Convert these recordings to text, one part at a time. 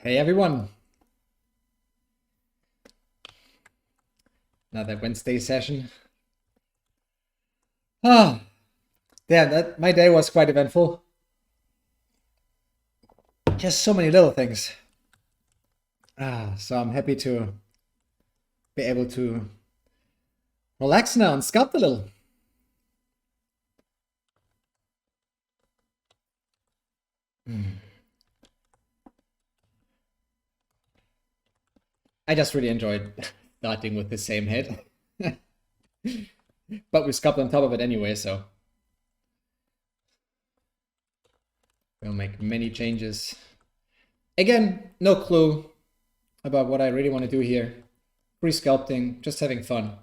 Hey everyone! Another Wednesday session. Ah, damn, that my day was quite eventful. Just so many little things. So I'm happy to be able to relax now and sculpt a little. I just really enjoyed starting with the same head. But we sculpt on top of it anyway, so we'll make many changes. Again, no clue about what I really want to do here. Free sculpting, just having fun.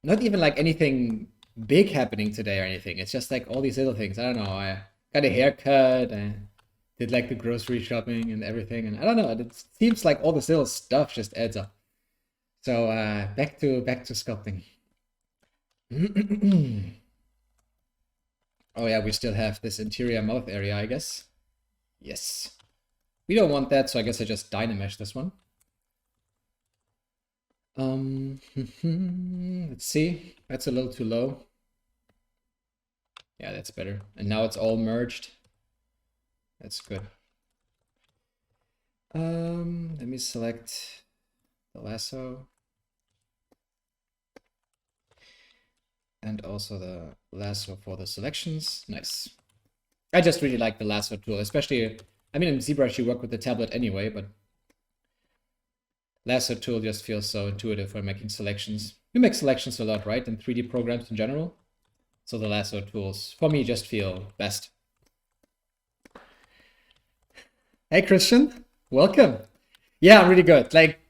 Not even like anything big happening today or anything. It's just like all these little things. I don't know. I got a haircut. I did like the grocery shopping and everything. And I don't know. It seems like all this little stuff just adds up. So back to sculpting. Oh yeah, we still have this interior mouth area, I guess. Yes. We don't want that, so I guess I just dynamesh this one. Let's see. That's a little too low. Yeah, that's better. And now it's all merged. That's good. Let me select the lasso. And also the lasso for the selections. Nice. I just really like the lasso tool, especially, I mean, in ZBrush you work with the tablet anyway, but lasso tool just feels so intuitive for making selections. You make selections a lot, right, in 3D programs in general? So the lasso tools, for me, just feel best. Hey, Christian. Welcome. Yeah, I'm really good. Like,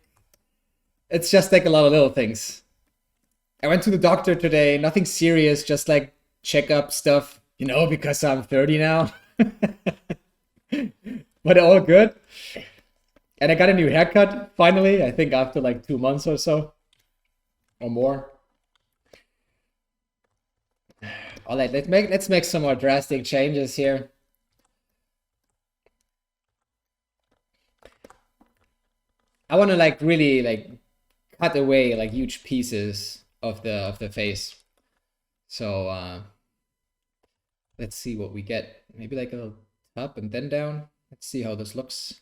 it's just like a lot of little things. I went to the doctor today, nothing serious, just like checkup stuff, you know, because I'm 30 now. But all good. And I got a new haircut finally, I think after like 2 months or so. Or more. Alright, let's make some more drastic changes here. I wanna like really like cut away like huge pieces of the face. So let's see what we get. Maybe like a little up and then down. Let's see how this looks.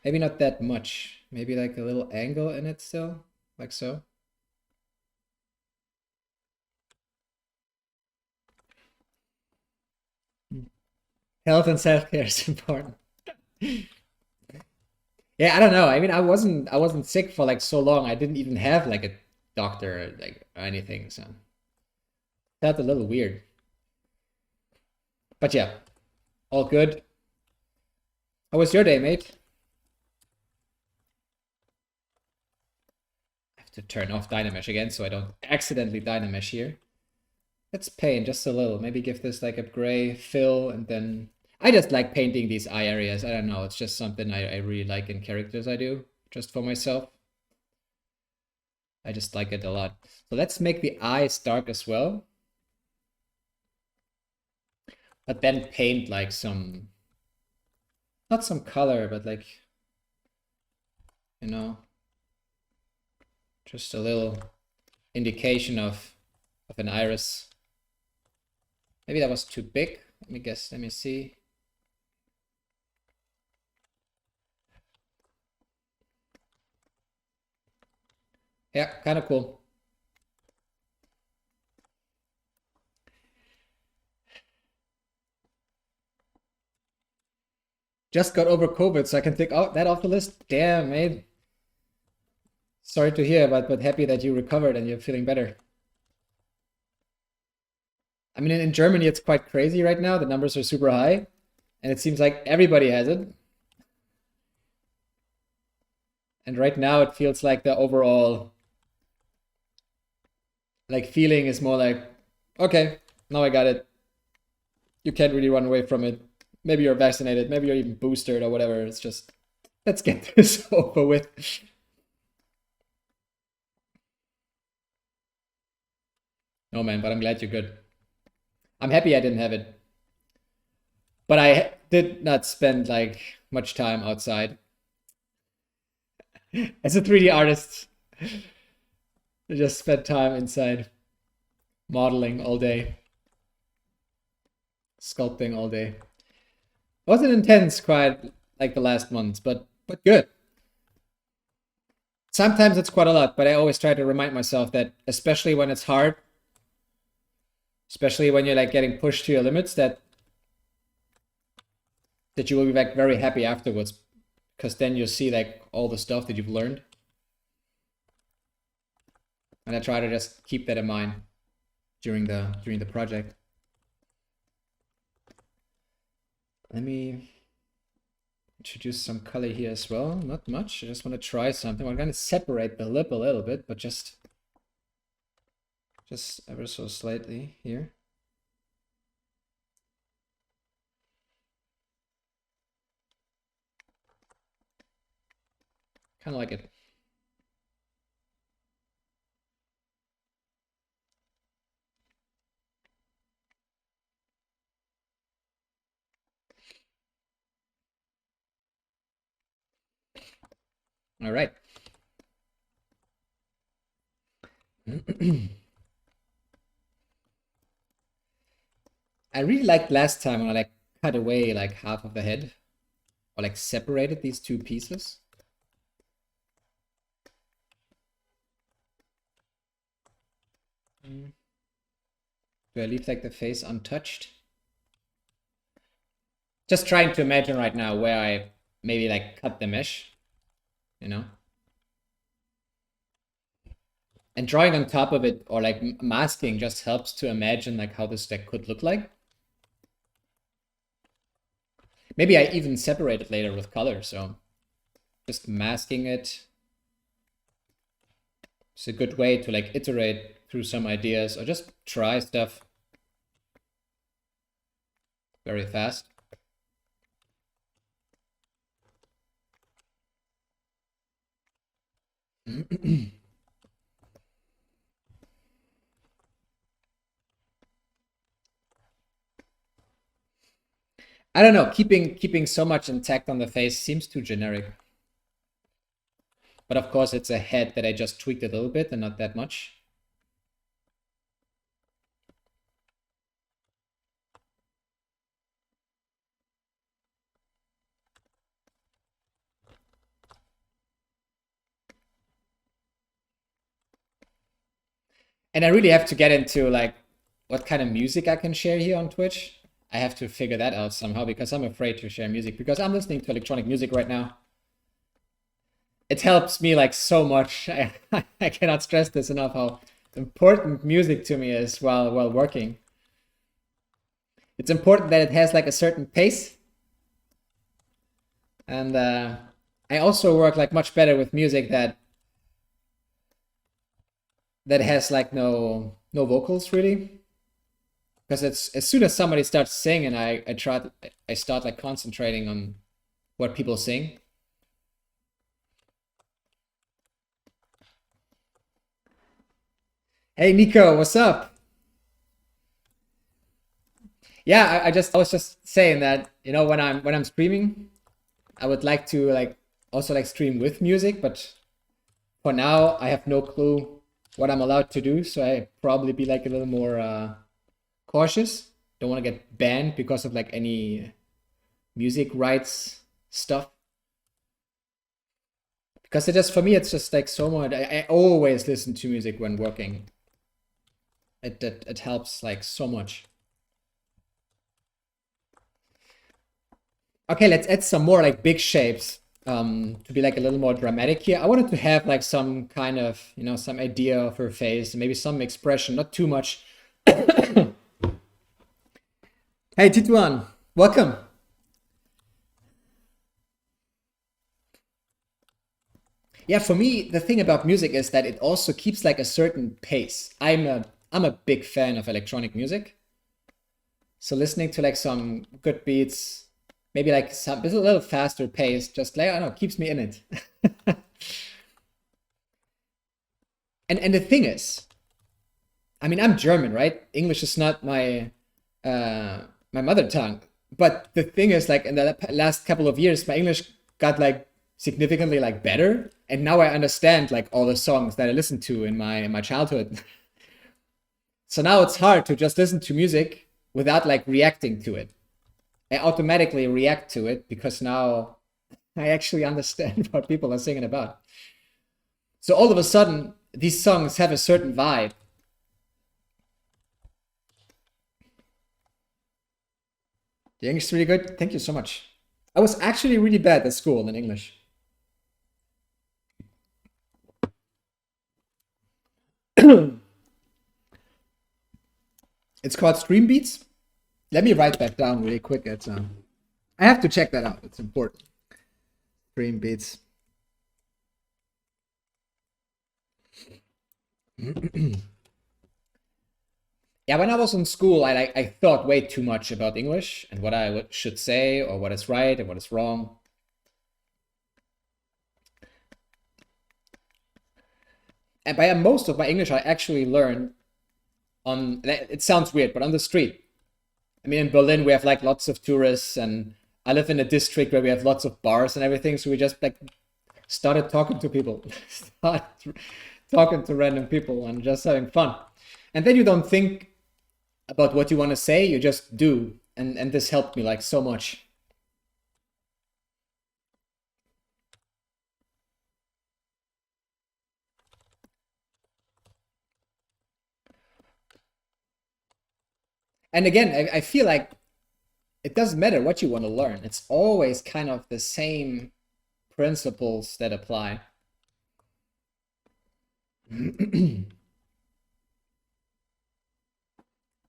Maybe not that much. Maybe like a little angle in it still, like so. Health and self-care is important. Yeah, I don't know. I mean, I wasn't sick for like so long. I didn't even have like a doctor like or anything, so felt a little weird. But yeah, all good. How was your day, mate? I have to turn off Dynamesh again so I don't accidentally Dynamesh here. Let's paint just a little. Maybe give this like a gray fill and then I just like painting these eye areas. I don't know. It's just something I really like in characters I do just for myself. I just like it a lot. So let's make the eyes dark as well. But then paint like some, not some color, but like, you know, just a little indication of an iris. Maybe that was too big. Let me guess, let me see. Yeah, kind of cool. Just got over COVID, so I can take that off the list. Damn, mate. Sorry to hear, but happy that you recovered and you're feeling better. I mean, in Germany, it's quite crazy right now. The numbers are super high, and it seems like everybody has it. And right now, it feels like the overall like feeling is more like, okay, now I got it. You can't really run away from it. Maybe you're vaccinated, maybe you're even boosted or whatever. It's just Let's get this over with. Oh man, but I'm glad you're good. I'm happy I didn't have it. But I did not spend like much time outside. As a 3D artist, I just spent time inside, modeling all day, sculpting all day. It wasn't intense quite like the last months, but good. Sometimes it's quite a lot, but I always try to remind myself that, especially when it's hard, especially when you're like getting pushed to your limits, that you will be like very happy afterwards, because then you'll see like all the stuff that you've learned. And I try to just keep that in mind during the project. Let me introduce some color here as well. Not much. I just want to try something. I'm going to separate the lip a little bit, but just ever so slightly here. Kind of like it. All right. I really liked last time when I like cut away like half of the head, or like separated these two pieces. Do I leave like the face untouched? Just trying to imagine right now where I maybe like cut the mesh, you know? And drawing on top of it, or like masking, just helps to imagine like how this deck could look like. Maybe I even separate it later with color, so just masking it is a good way to like iterate through some ideas, or just try stuff very fast. I don't know, keeping so much intact on the face seems too generic. But of course it's a head that I just tweaked a little bit and not that much. And I really have to get into like what kind of music I can share here on Twitch. I have to figure that out somehow, because I'm afraid to share music, because I'm listening to electronic music right now. It helps me like so much. I cannot stress this enough, how important music to me is while working. It's important that it has like a certain pace. And I also work like much better with music that has like no vocals really. Because it's as soon as somebody starts singing, I start like concentrating on what people sing. Hey Nico, what's up? Yeah, I was just saying that, you know, when I'm streaming, I would like to like also like stream with music, but for now I have no clue what I'm allowed to do, so I probably be like a little more cautious. Don't want to get banned because of like any music rights stuff. Because it just, for me, it's just like so much. I always listen to music when working. It helps like so much. Okay, let's add some more like big shapes to be like a little more dramatic here. I wanted to have like some kind of, you know, some idea of her face, maybe some expression, not too much. Hey Tituan, welcome. Yeah, for me, the thing about music is that it also keeps like a certain pace. I'm a big fan of electronic music. So listening to like some good beats maybe like it's a little faster pace, just like, I don't know, keeps me in it. And the thing is, I mean, I'm German, right? English is not my mother tongue. But the thing is, like in the last couple of years, my English got like significantly like better, and now I understand like all the songs that I listened to in my childhood. So now it's hard to just listen to music without like reacting to it. I automatically react to it because now I actually understand what people are singing about. So all of a sudden, these songs have a certain vibe. The English is really good. Thank you so much. I was actually really bad at school in English. It's called Stream Beats. Let me write that down really quick. I have to check that out. It's important. Stream Beats. Yeah, when I was in school, I thought way too much about English and what I should say or what is right and what is wrong. And by most of my English, I actually learned on, it sounds weird, but on the street. I mean, in Berlin, we have like lots of tourists, and I live in a district where we have lots of bars and everything. So we just like started talking to people, started talking to random people and just having fun. And then you don't think about what you want to say, you just do. And this helped me like so much. And again, I feel like it doesn't matter what you want to learn. It's always kind of the same principles that apply.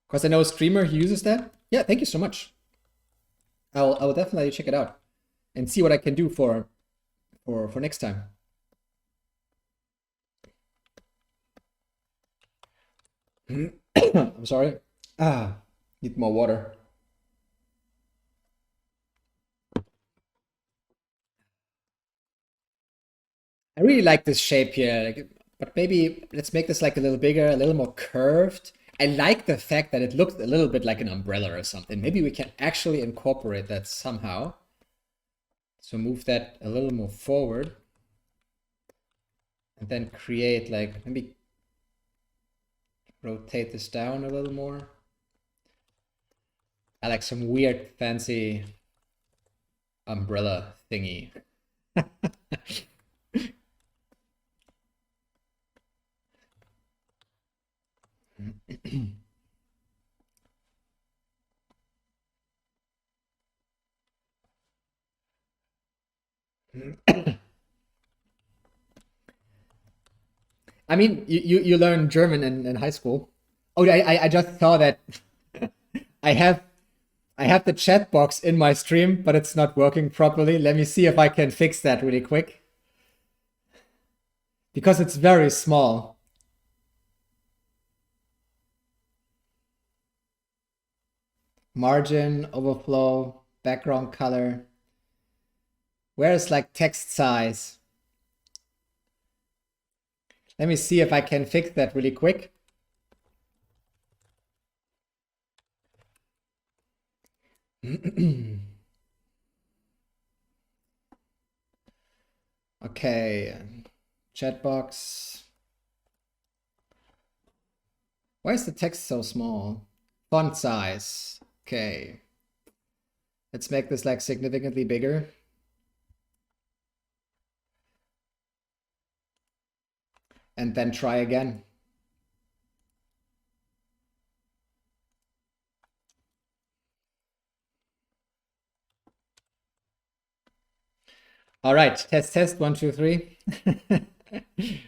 Because I know a streamer who uses that. Yeah, thank you so much. I will definitely check it out and see what I can do for next time. I'm sorry. Need more water. I really like this shape here, like, but maybe let's make this like a little bigger, a little more curved. I like the fact that it looks a little bit like an umbrella or something. Maybe we can actually incorporate that somehow. So move that a little more forward. And then create like, maybe rotate this down a little more. I like some weird fancy umbrella thingy. I mean, you learn German in high school. Oh, I just saw that I have I have the chat box in my stream, but it's not working properly. Let me see if I can fix that really quick. Because it's very small. Margin, overflow, background color. Where is like text size? Let me see if I can fix that really quick. Okay, chat box. Why is the text so small? Font size. Okay. Let's make this like significantly bigger. And then try again. All right, test, 1, 2, 3. Is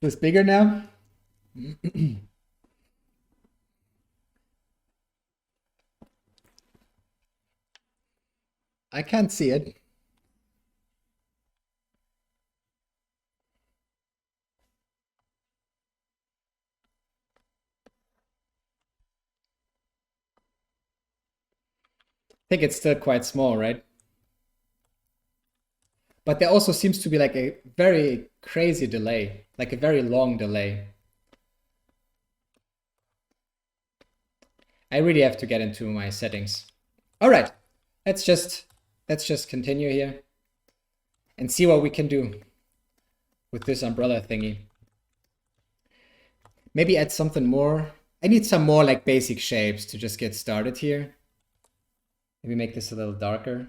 this bigger now? I can't see it. think it's still quite small, right? But there also seems to be like a very crazy delay, like a very long delay. I really have to get into my settings. All right, let's just continue here and see what we can do with this umbrella thingy. Maybe add something more. I need some more like basic shapes to just get started here. Maybe make this a little darker.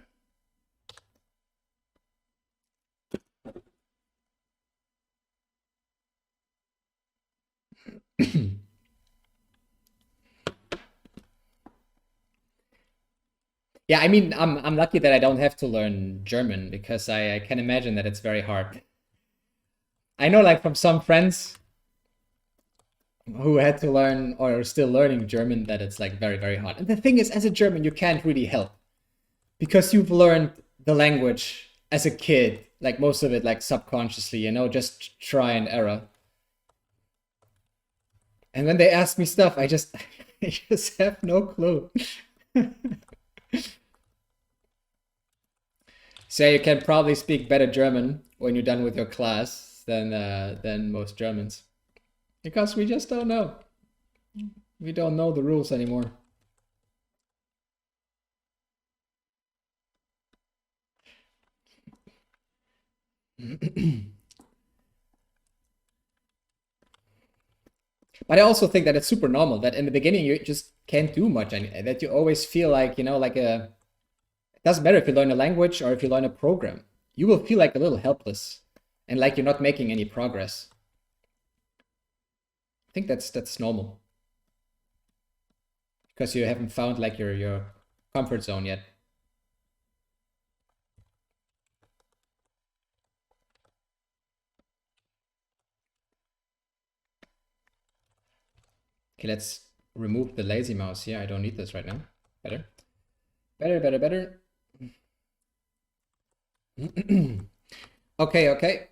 Yeah, I mean, I'm lucky that I don't have to learn German because I can imagine that it's very hard. I know like from some friends who had to learn or are still learning German that it's like very, very hard. And the thing is, as a German, you can't really help because you've learned the language as a kid, like most of it like subconsciously, you know, just try and error. And when they ask me stuff, I just I just have no clue. So you can probably speak better German when you're done with your class than most Germans. Because we just don't know. We don't know the rules anymore. But I also think that it's super normal that in the beginning you just can't do much, and that you always feel like, you know, like a, it doesn't matter if you learn a language or if you learn a program, you will feel like a little helpless and like you're not making any progress. I think that's normal because you haven't found like your comfort zone yet. Okay, let's remove the lazy mouse here. I don't need this right now. Better. Better, better, better. Okay, okay.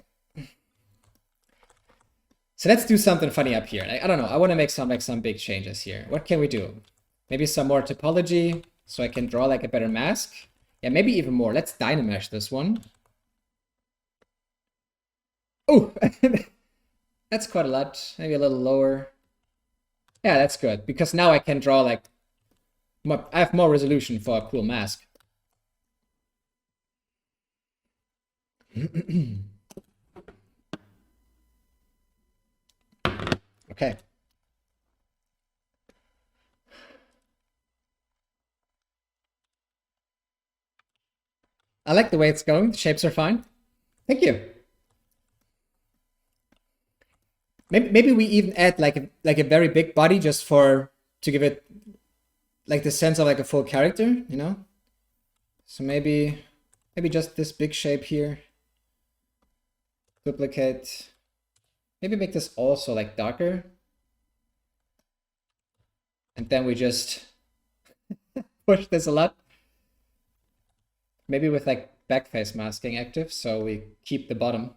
So let's do something funny up here. I don't know. I want to make some big changes here. What can we do? Maybe some more topology so I can draw like a better mask. Yeah, maybe even more. Let's dynamesh this one. Oh, that's quite a lot. Maybe a little lower. Yeah, that's good because now I can draw like more, I have more resolution for a cool mask. Okay. I like the way it's going. The shapes are fine. Thank you. Maybe we even add like a very big body just to give it like the sense of like a full character, you know? So maybe just this big shape here. Duplicate. Maybe make this also like darker. And then we just push this a lot. Maybe with like backface masking active, so we keep the bottom.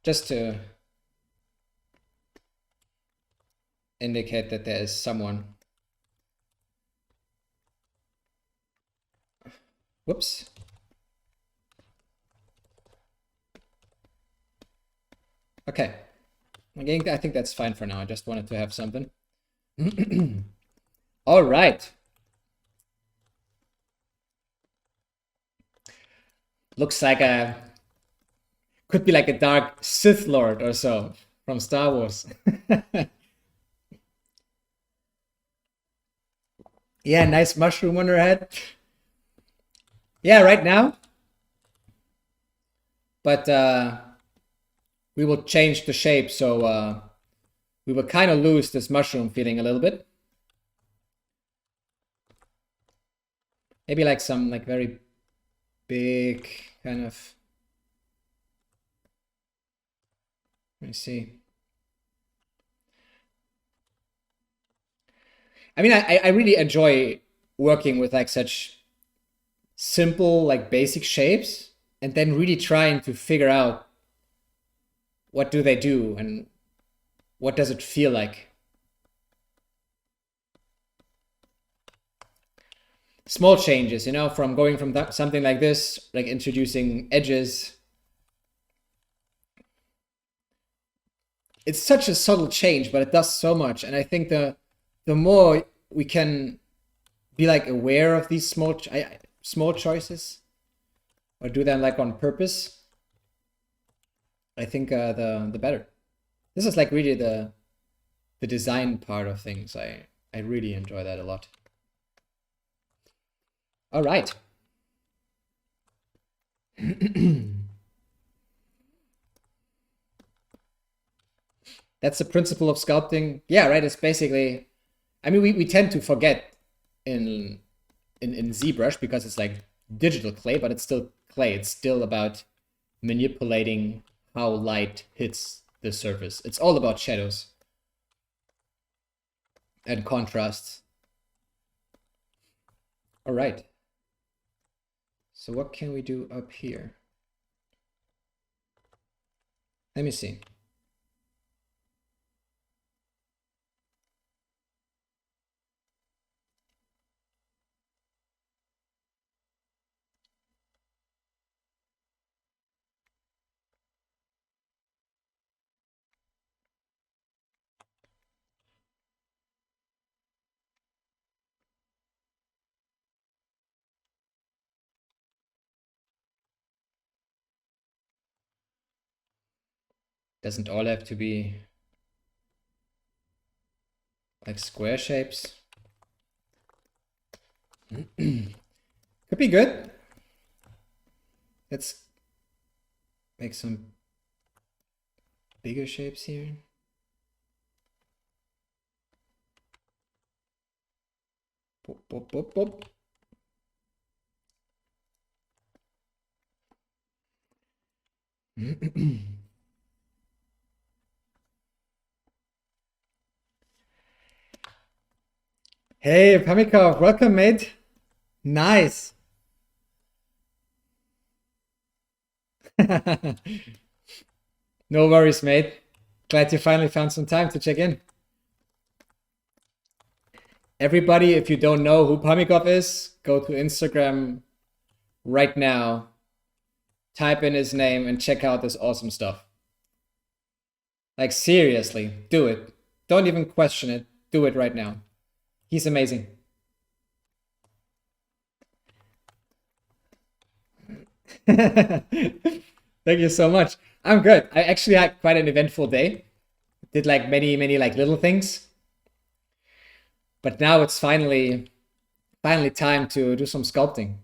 Just to indicate that there is someone. Whoops. Okay. Again, I think that's fine for now. I just wanted to have something. All right. Looks like could be like a dark Sith Lord or so from Star Wars. Yeah, nice mushroom on her head. Yeah, right now. But we will change the shape, so we will kind of lose this mushroom feeling a little bit. Maybe like some like very big kind of. Let me see. I mean, I really enjoy working with like such simple, like basic shapes, and then really trying to figure out what do they do and what does it feel like? Small changes, you know, from going from something like this, like introducing edges. It's such a subtle change, but it does so much. And I think the more we can be like aware of these small choices, or do them like on purpose, I think the better. This is like really the design part of things. I really enjoy that a lot. All right. That's the principle of sculpting. Yeah, right. It's basically, I mean, we tend to forget in ZBrush because it's like digital clay, but it's still clay. It's still about manipulating how light hits the surface. It's all about shadows and contrasts. All right. So what can we do up here? Let me see. Doesn't all have to be like square shapes. Could be good. Let's make some bigger shapes here. Boop, boop, boop, boop. Hey, Pamikov, welcome, mate. Nice. No worries, mate. Glad you finally found some time to check in. Everybody, if you don't know who Pamikov is, go to Instagram right now, type in his name, and check out this awesome stuff. Like, seriously, do it. Don't even question it. Do it right now. He's amazing. Thank you so much. I'm good. I actually had quite an eventful day. Did like many like little things. But now it's finally time to do some sculpting.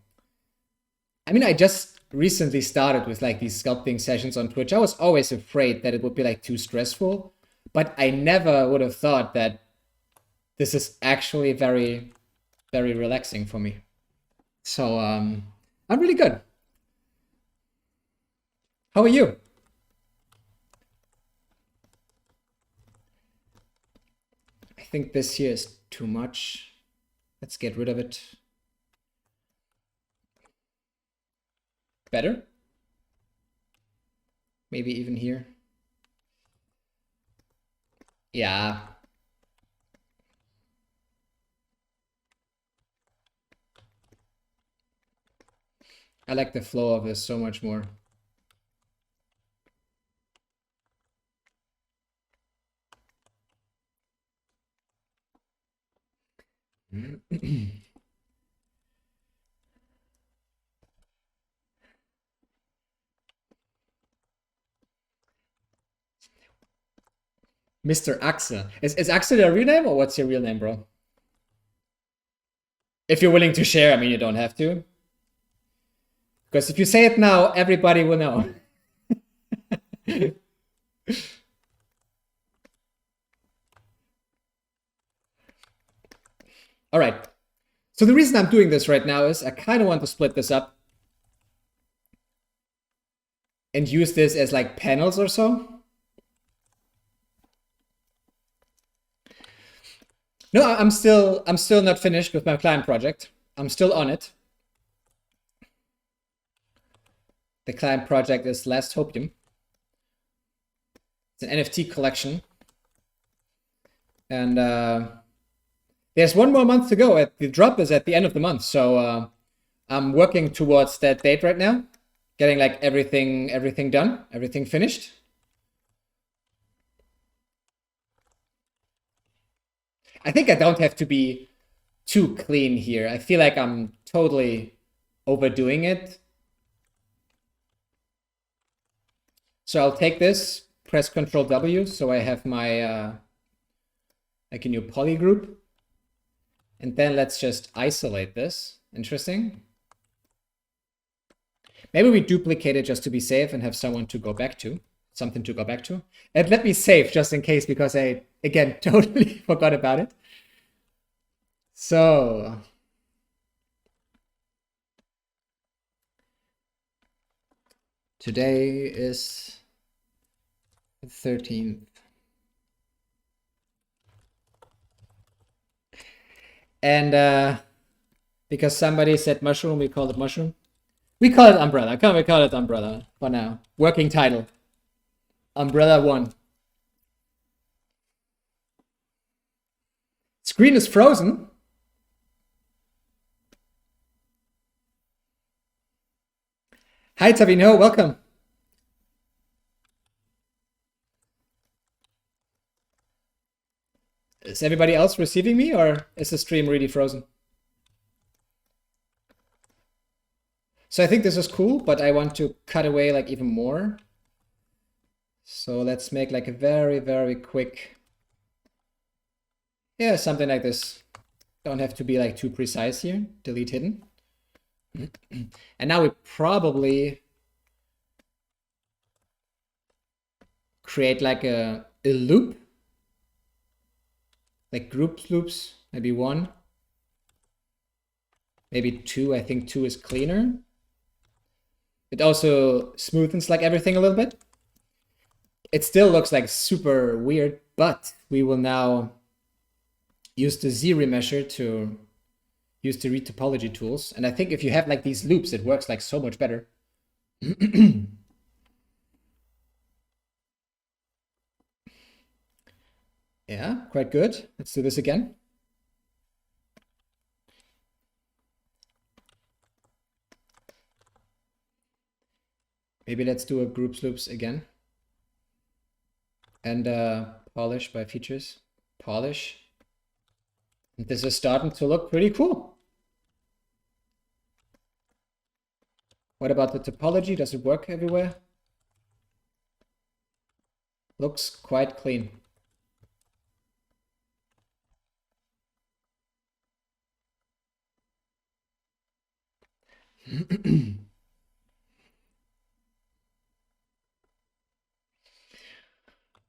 I mean, I just recently started with like these sculpting sessions on Twitch. I was always afraid that it would be like too stressful, but I never would have thought that this is actually very, very relaxing for me. So I'm really good. How are you? I think this here is too much. Let's get rid of it. Better? Maybe even here. Yeah. I like the flow of this so much more. Mr. Axel. Is Axel your real name or what's your real name, bro? If you're willing to share, I mean, you don't have to. Because if you say it now, everybody will know. All right. So the reason I'm doing this right now is I kind of want to split this up and use this as like panels or so. No, I'm still not finished with my client project. I'm still on it. The client project is Last Hopium. It's an NFT collection. And there's 1 more month to go. The drop is at the end of the month. So I'm working towards that date right now. Getting like everything done, everything finished. I think I don't have to be too clean here. I feel like I'm totally overdoing it. So I'll take this, press Ctrl W, so I have my like a new poly group. And then let's just isolate this. Interesting. Maybe we duplicate it just to be safe and have someone to go back to, something to go back to. And let me save just in case, because I, again, totally forgot about it. So today is the 13th. And because somebody said mushroom, we call it mushroom. We call it umbrella. Come, we call it umbrella for now. Working title. Umbrella 1. Screen is frozen. Hi, Tavino. Welcome. Is everybody else receiving me, or is the stream really frozen? So I think this is cool, but I want to cut away like even more. So let's make like a very, very quick, yeah, something like this. Don't have to be like too precise here. Delete hidden. And now we probably create like a loop, like group loops, maybe 1, maybe 2. I think 2 is cleaner. It also smoothens like everything a little bit. It still looks like super weird, but we will now use the Z remesher to use the retopology tools. And I think if you have like these loops, it works like so much better. Yeah, quite good. Let's do this again. Maybe let's do a groups loops again. And polish by features. Polish. And this is starting to look pretty cool. What about the topology? Does it work everywhere? Looks quite clean.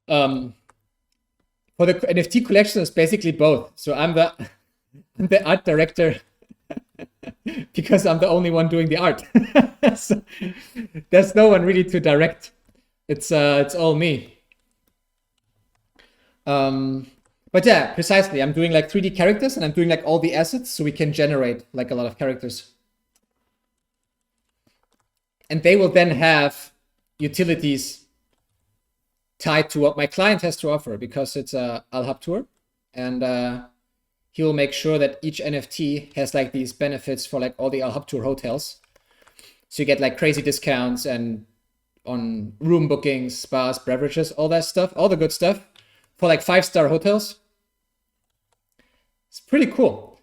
For the NFT collection, it's basically both. So I'm the art director because I'm the only one doing the art. So there's no one really to direct. It's all me. But yeah, precisely. I'm doing like 3D characters, and I'm doing like all the assets so we can generate like a lot of characters. And they will then have utilities tied to what my client has to offer, because it's a Al-Hab tour, and he will make sure that each NFT has like these benefits for like all the Al-Hab tour hotels. So you get like crazy discounts and on room bookings, spas, beverages, all that stuff, all the good stuff for like 5-star hotels. It's pretty cool.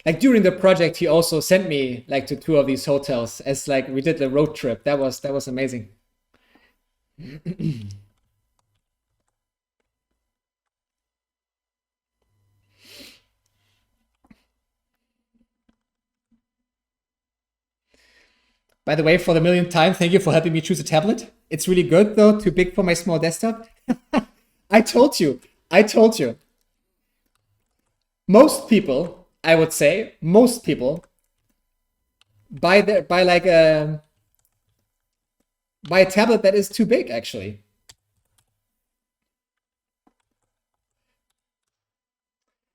Like during the project, he also sent me like to 2 of these hotels as like we did the road trip. That was amazing. By the way, for the millionth time, thank you for helping me choose a tablet. It's really good though, too big for my small desktop. I told you. Most people, I would say, most people buy a tablet that is too big, actually.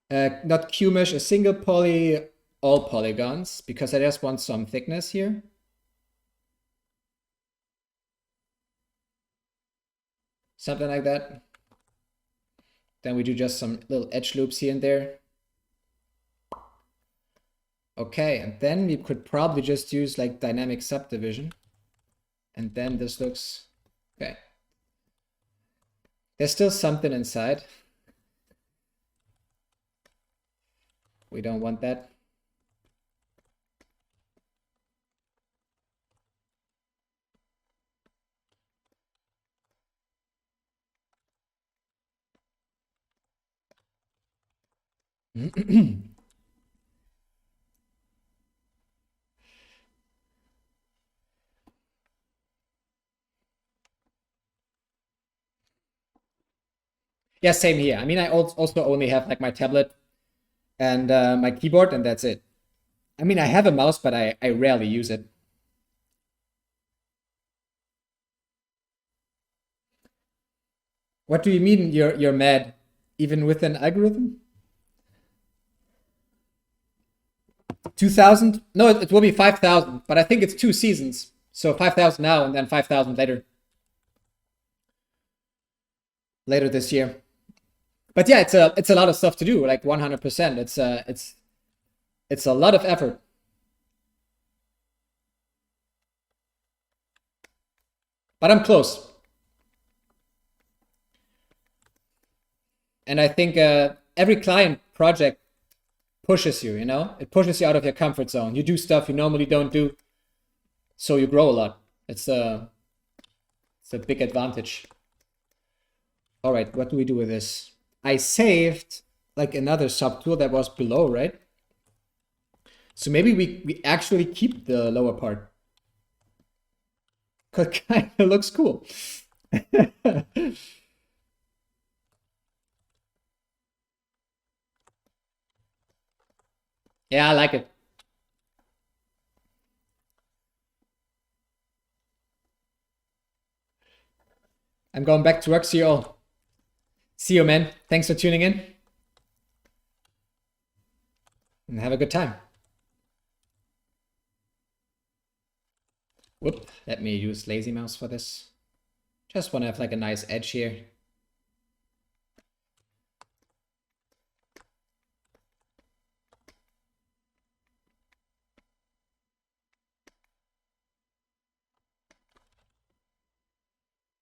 Not Q-mesh, a single poly, all polygons, because I just want some thickness here. Something like that. Then we do just some little edge loops here and there. Okay, and then we could probably just use like dynamic subdivision. And then this looks okay. There's still something inside. We don't want that. Yeah, same here. I mean, I also only have like my tablet and my keyboard, and that's it. I mean, I have a mouse, but I rarely use it. What do you mean you're mad? Even with an algorithm? 2,000? No, it will be 5,000, but I think it's 2 seasons. So 5,000 now and then 5,000 later. Later this year. But yeah, it's a lot of stuff to do, like 100%. It's a lot of effort. But I'm close. And I think every client project pushes you, you know? It pushes you out of your comfort zone. You do stuff you normally don't do, so you grow a lot. It's a big advantage. All right, what do we do with this? I saved like another subtool that was below, right? So maybe we actually keep the lower part. Cause it kind of looks cool. Yeah, I like it. I'm going back to work. See you all. See you, man. Thanks for tuning in. And have a good time. Whoop. Let me use lazy mouse for this. Just want to have like a nice edge here.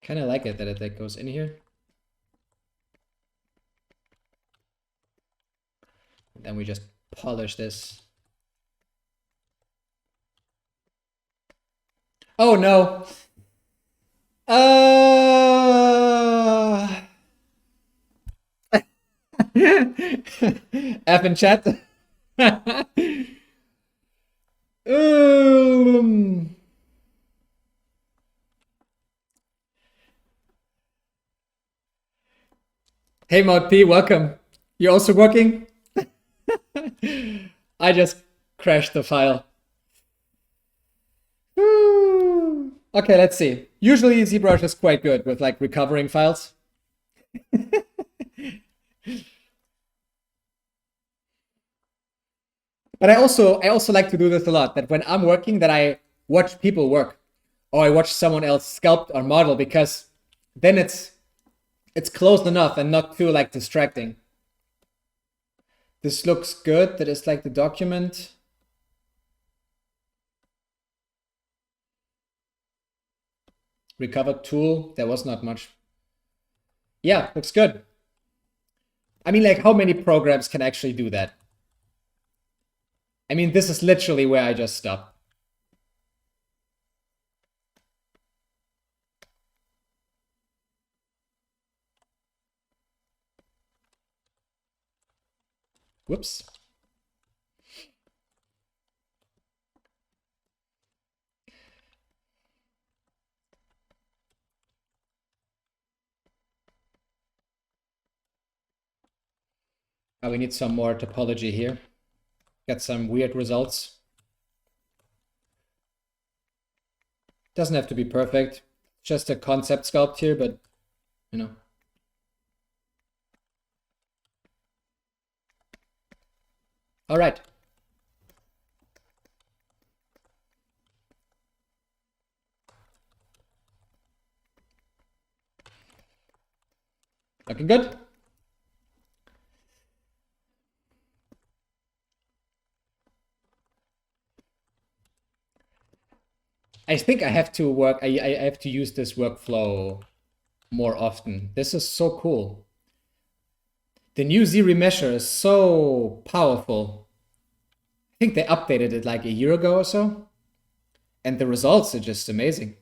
Kind of like it that it like goes in here. And then we just polish this. Oh no. F in chat. Hey Mod P, welcome. You also working? I just crashed the file. Okay, let's see. Usually ZBrush is quite good with like recovering files. But I also like to do this a lot, that when I'm working, that I watch people work, or I watch someone else sculpt or model, because then it's close enough and not too like distracting. This looks good. That is like the document. Recovered tool. There was not much. Yeah, looks good. I mean, like, how many programs can actually do that? I mean, this is literally where I just stopped. Whoops. Oh, we need some more topology here. Got some weird results. Doesn't have to be perfect. Just a concept sculpt here, but you know. All right. Looking good. I think I have to work, I have to use this workflow more often. This is so cool. The new Z-Remesher is so powerful. I think they updated it like a year ago or so. And the results are just amazing.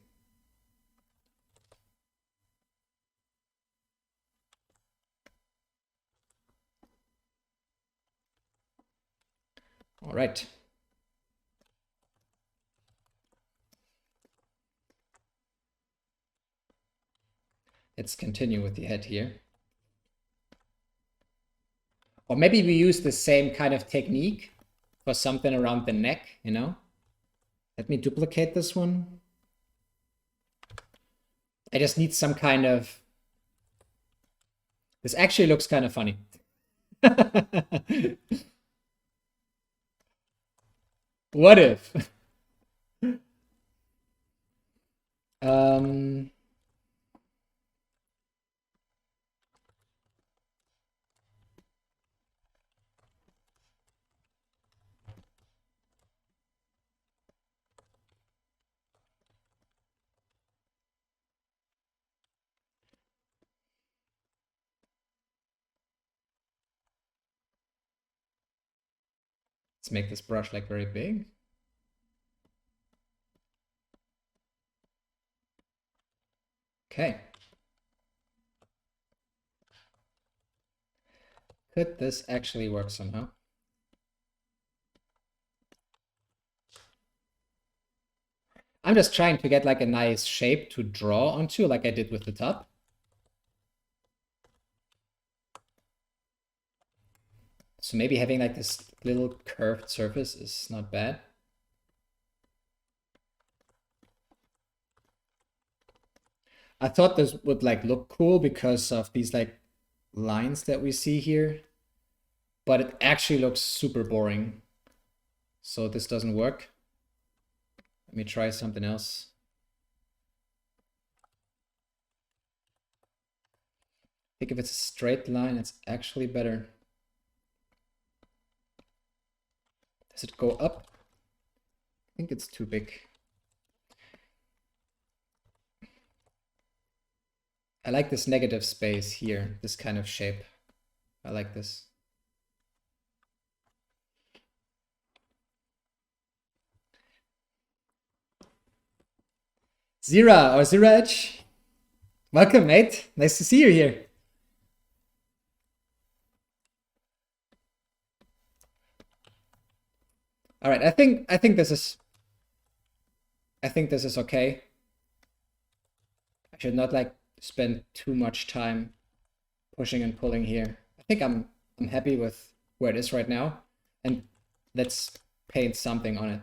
All right. Let's continue with the head here. Or maybe we use the same kind of technique for something around the neck, you know? Let me duplicate this one. I just need some kind of... This actually looks kind of funny. What if? Let's make this brush like very big. Okay. Could this actually work somehow? I'm just trying to get like a nice shape to draw onto, like I did with the top. So maybe having like this little curved surface is not bad. I thought this would like look cool because of these like lines that we see here, but it actually looks super boring. So this doesn't work. Let me try something else. I think if it's a straight line, it's actually better. Does it go up? I think it's too big. I like this negative space here, this kind of shape. I like this. Zira or Ziraj, welcome, mate. Nice to see you here. All right, I think this is okay. I should not like spend too much time pushing and pulling here. I think I'm happy with where it is right now, and let's paint something on it.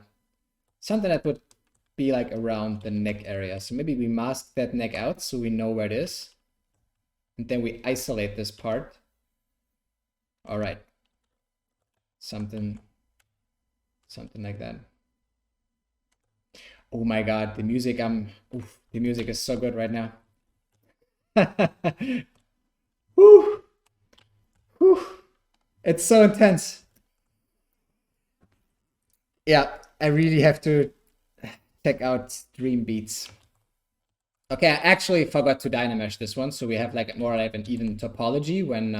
Something that would be like around the neck area. So maybe we mask that neck out so we know where it is, and then we isolate this part. All right, something like that. Oh my God, the music, the music is so good right now. Whew. Whew. It's so intense. Yeah, I really have to check out Dream Beats. Okay, I actually forgot to dynamesh this one, so we have like more like an even topology when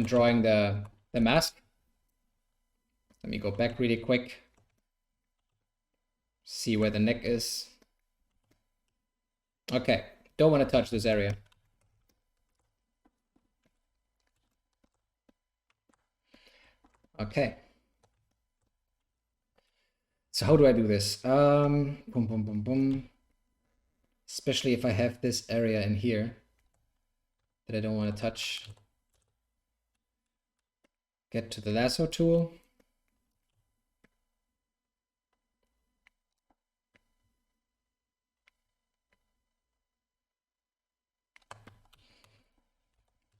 drawing the mask. Let me go back really quick. See where the neck is. Okay, don't want to touch this area. Okay. So how do I do this? Boom, boom, boom, boom. Especially if I have this area in here that I don't want to touch. Get to the lasso tool.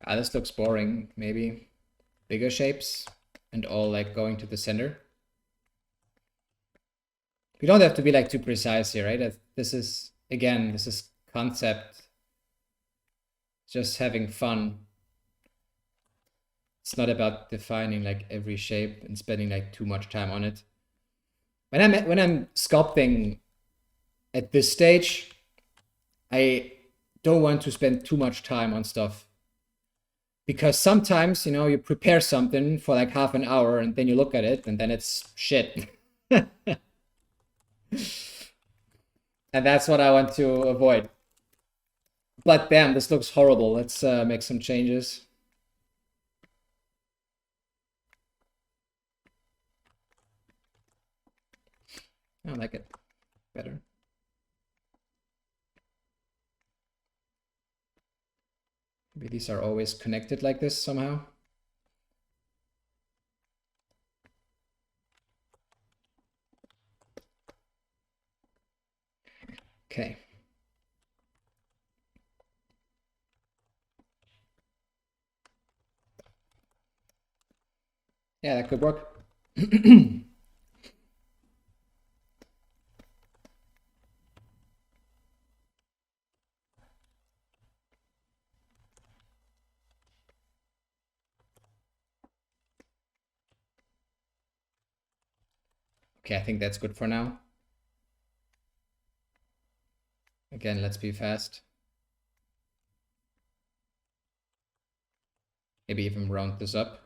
This looks boring. Maybe bigger shapes and all like going to the center. We don't have to be like too precise here, right? This is, again, this is concept, just having fun. It's not about defining like every shape and spending like too much time on it. When I'm sculpting at this stage, I don't want to spend too much time on stuff, because sometimes, you know, you prepare something for like half an hour and then you look at it and then it's shit. And that's what I want to avoid. But damn, this looks horrible. Let's make some changes. I like it better. Maybe these are always connected like this somehow. Okay. Yeah, that could work. Okay, I think that's good for now. Again, let's be fast. Maybe even round this up.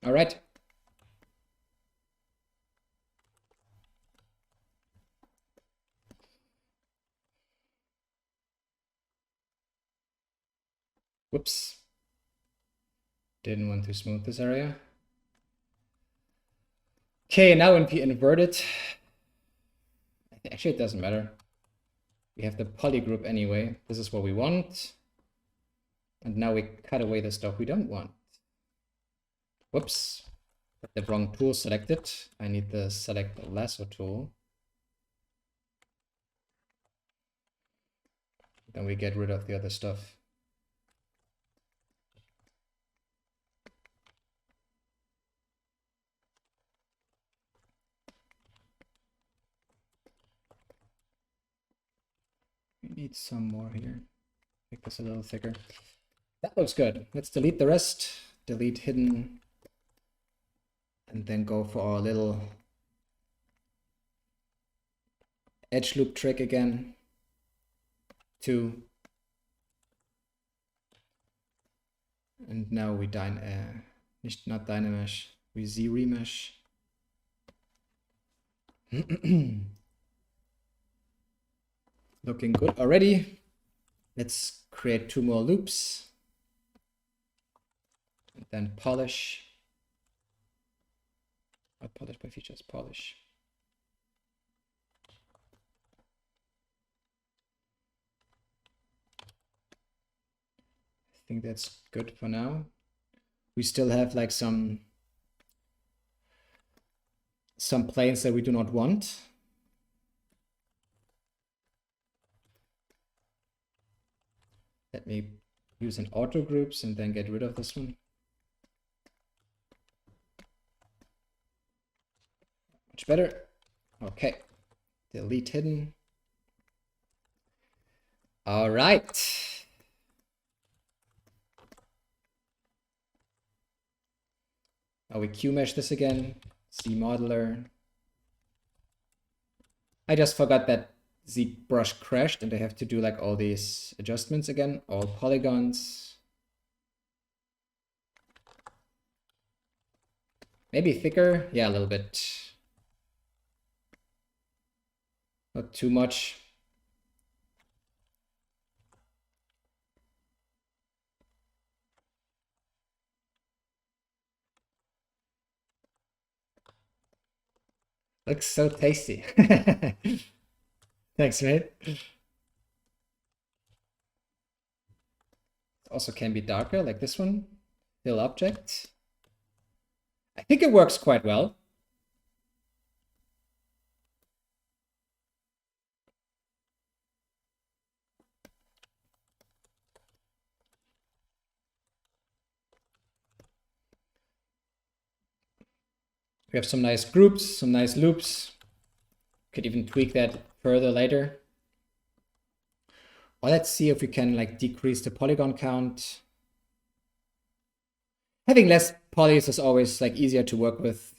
All right. Whoops. Didn't want to smooth this area. Okay, now when we invert it, actually it doesn't matter. We have the poly group anyway. This is what we want. And now we cut away the stuff we don't want. Whoops. Got the wrong tool selected. I need the select lasso tool. Then we get rid of the other stuff. We need some more here. Make this a little thicker. That looks good. Let's delete the rest. Delete hidden. And then go for our little edge loop trick again. 2. And now we not Dynamesh, we ZRemesh. Looking good already. Let's create 2 more loops. And then polish. Not polish by features, polish. I think that's good for now. We still have like some planes that we do not want. Let me use an auto groups and then get rid of this one. Much better. Okay. Delete hidden. All right. Now we Q-mesh this again. Z modeler. I just forgot that ZBrush crashed and I have to do like all these adjustments again. All polygons. Maybe thicker. Yeah, a little bit. Not too much. Looks so tasty. Thanks, mate. It also can be darker, like this one. Fill object. I think it works quite well. We have some nice groups, some nice loops. Could even tweak that further later. Or let's see if we can like decrease the polygon count. Having less polys is always like easier to work with.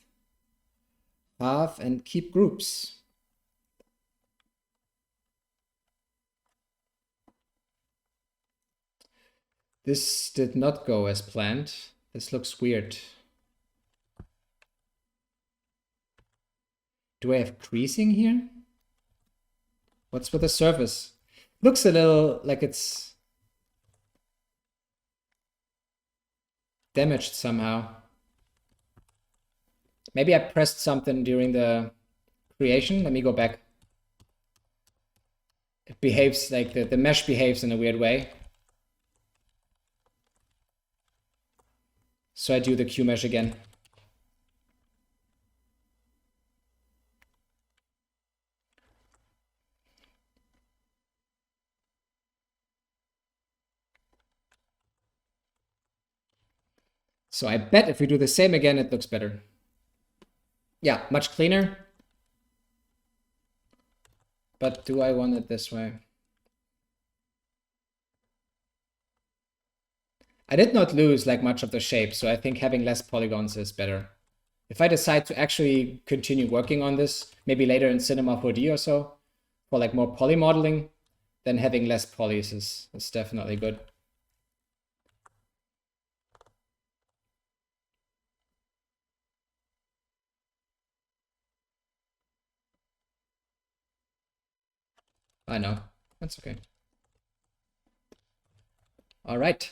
Half and keep groups. This did not go as planned. This looks weird. Do I have creasing here? What's with the surface? Looks a little like it's damaged somehow. Maybe I pressed something during the creation. Let me go back. It behaves like the mesh behaves in a weird way. So I do the Q mesh again. So I bet if we do the same again, it looks better. Yeah, much cleaner. But do I want it this way? I did not lose like much of the shape, so I think having less polygons is better. If I decide to actually continue working on this, maybe later in Cinema 4D or so, for like more poly modeling, then having less polys is definitely good. I know, that's okay. All right.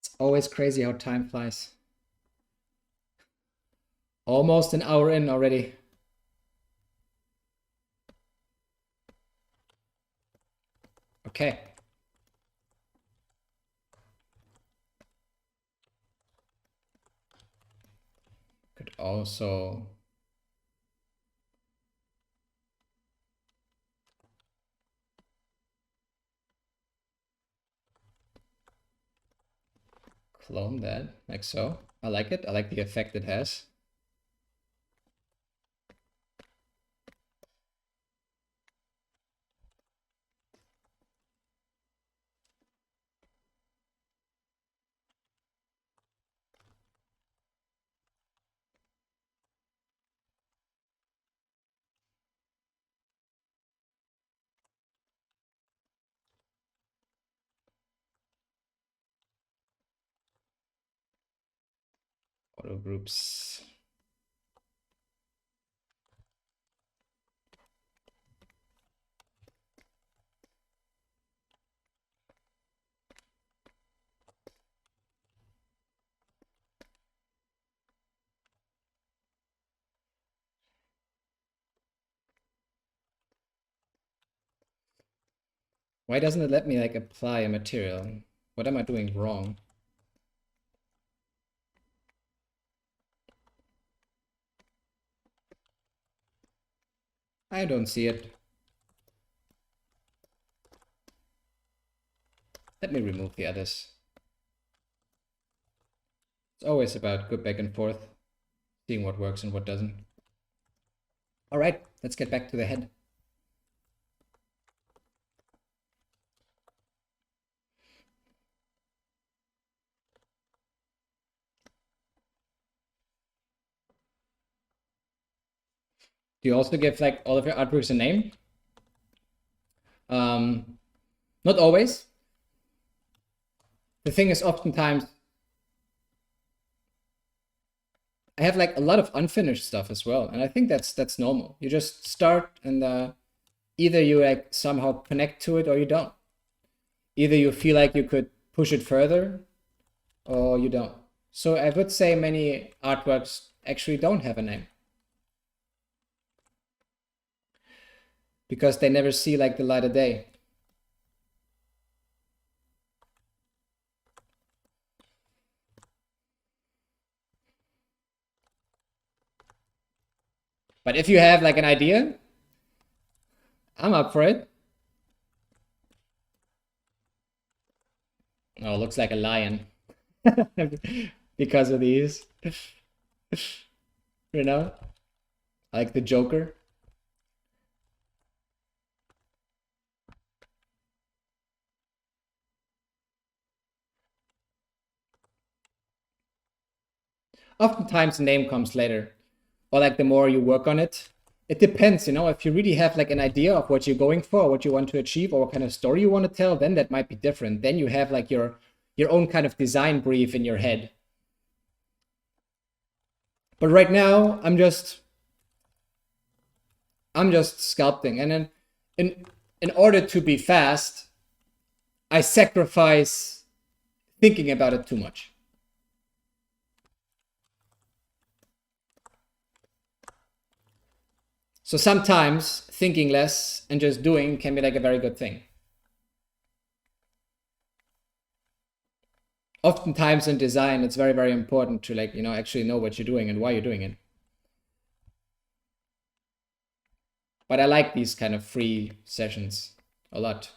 It's always crazy how time flies. Almost an hour in already. Okay. Could also clone that like so. I like it. I like the effect it has. Auto groups. Why doesn't it let me like apply a material? What am I doing wrong? I don't see it. Let me remove the others. It's always about good back and forth, seeing what works and what doesn't. All right, let's get back to the head. Do you also give like all of your artworks a name? Not always. The thing is, oftentimes I have like a lot of unfinished stuff as well, and I think that's normal. You just start and either you like somehow connect to it or you don't. Either you feel like you could push it further or you don't. So I would say many artworks actually don't have a name, because they never see like the light of day. But if you have like an idea, I'm up for it. Oh, looks like a lion. Because of these. You know? Like the Joker. Oftentimes the name comes later. Or like the more you work on it. It depends, you know, if you really have like an idea of what you're going for, what you want to achieve, or what kind of story you want to tell, then that might be different. Then you have like your own kind of design brief in your head. But right now, I'm just sculpting. And then in order to be fast, I sacrifice thinking about it too much. So sometimes thinking less and just doing can be like a very good thing. Oftentimes in design, it's very, very important to like, you know, actually know what you're doing and why you're doing it. But I like these kind of free sessions a lot.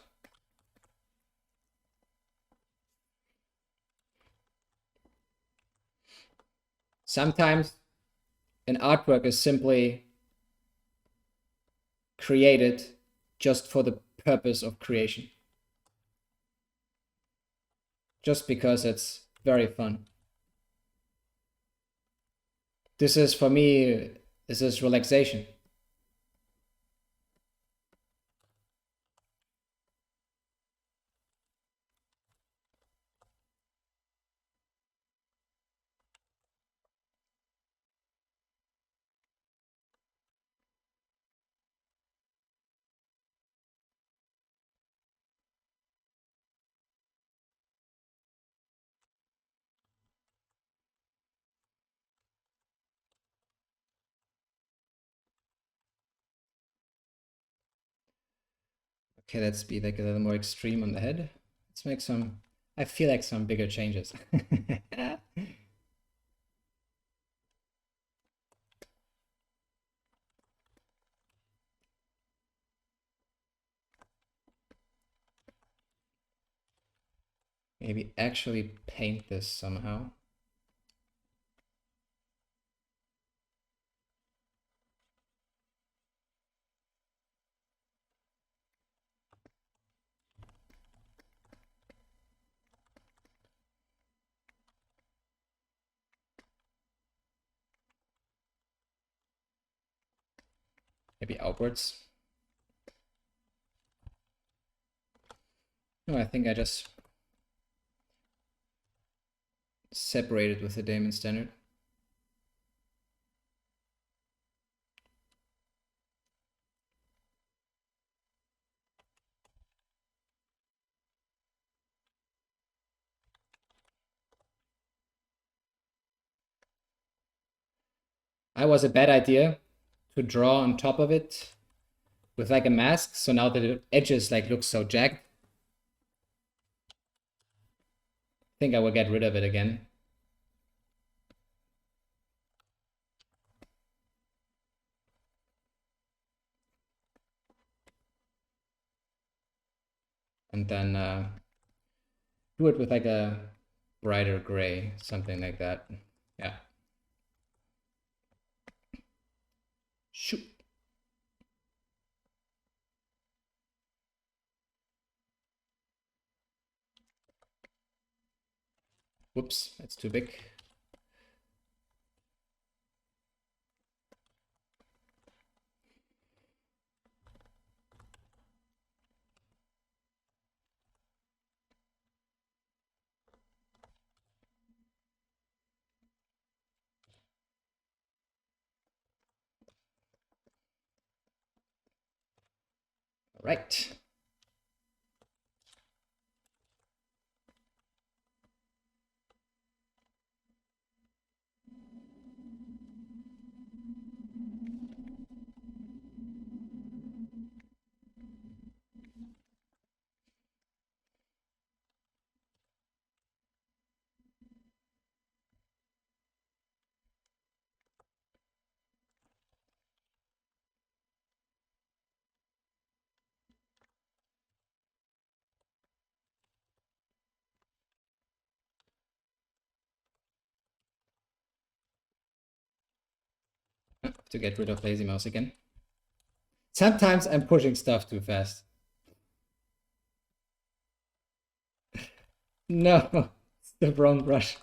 Sometimes an artwork is simply created just for the purpose of creation. Just because it's very fun. This is, for me, this is relaxation. Okay, let's be like a little more extreme on the head. Let's make some, I feel like some bigger changes. Maybe actually paint this somehow. Maybe outwards. No, I think I just separated with the Damon Standard. I was a bad idea to draw on top of it with like a mask, so now the edges like look so jagged. I think I will get rid of it again. And then do it with like a brighter gray, something like that. Yeah. Shoot. Whoops, that's too big. Right. To get rid of lazy mouse again. Sometimes I'm pushing stuff too fast. No, it's the wrong brush.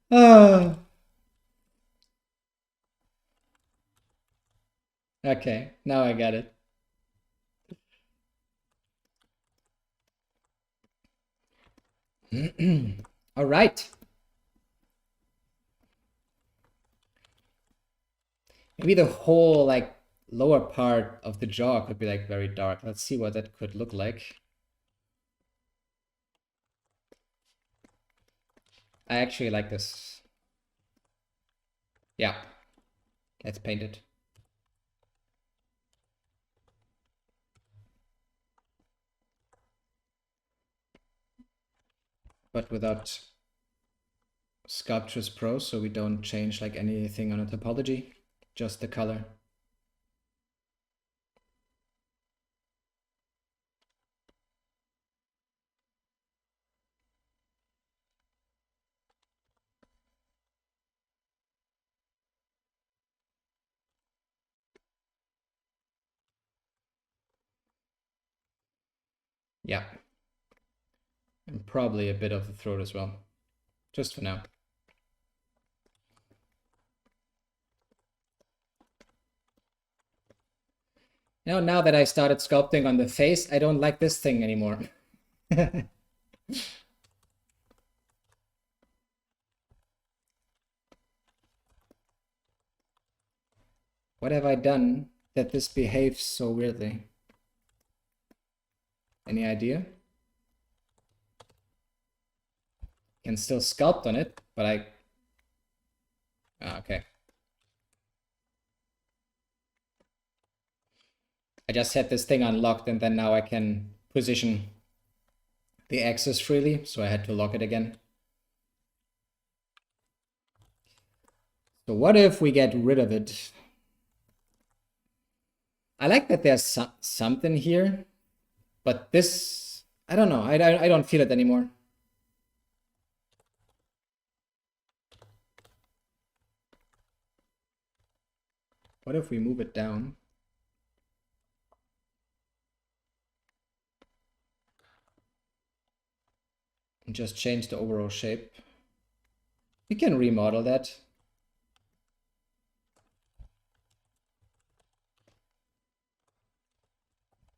Oh. Okay, now I got it. All right. Maybe the whole like lower part of the jaw could be like very dark. Let's see what that could look like. I actually like this. Yeah, let's paint it. But without Sculptris Pro, so we don't change like anything on the topology, just the color. Yeah. And probably a bit of the throat as well, just for now. Now that I started sculpting on the face, I don't like this thing anymore. What have I done that this behaves so weirdly? Any idea? Can still sculpt on it, but I... okay. I just had this thing unlocked and then now I can position the axis freely, so I had to lock it again. So what if we get rid of it? I like that there's something here, but this, I don't know. I don't feel it anymore. What if we move it down? And just change the overall shape. We can remodel that.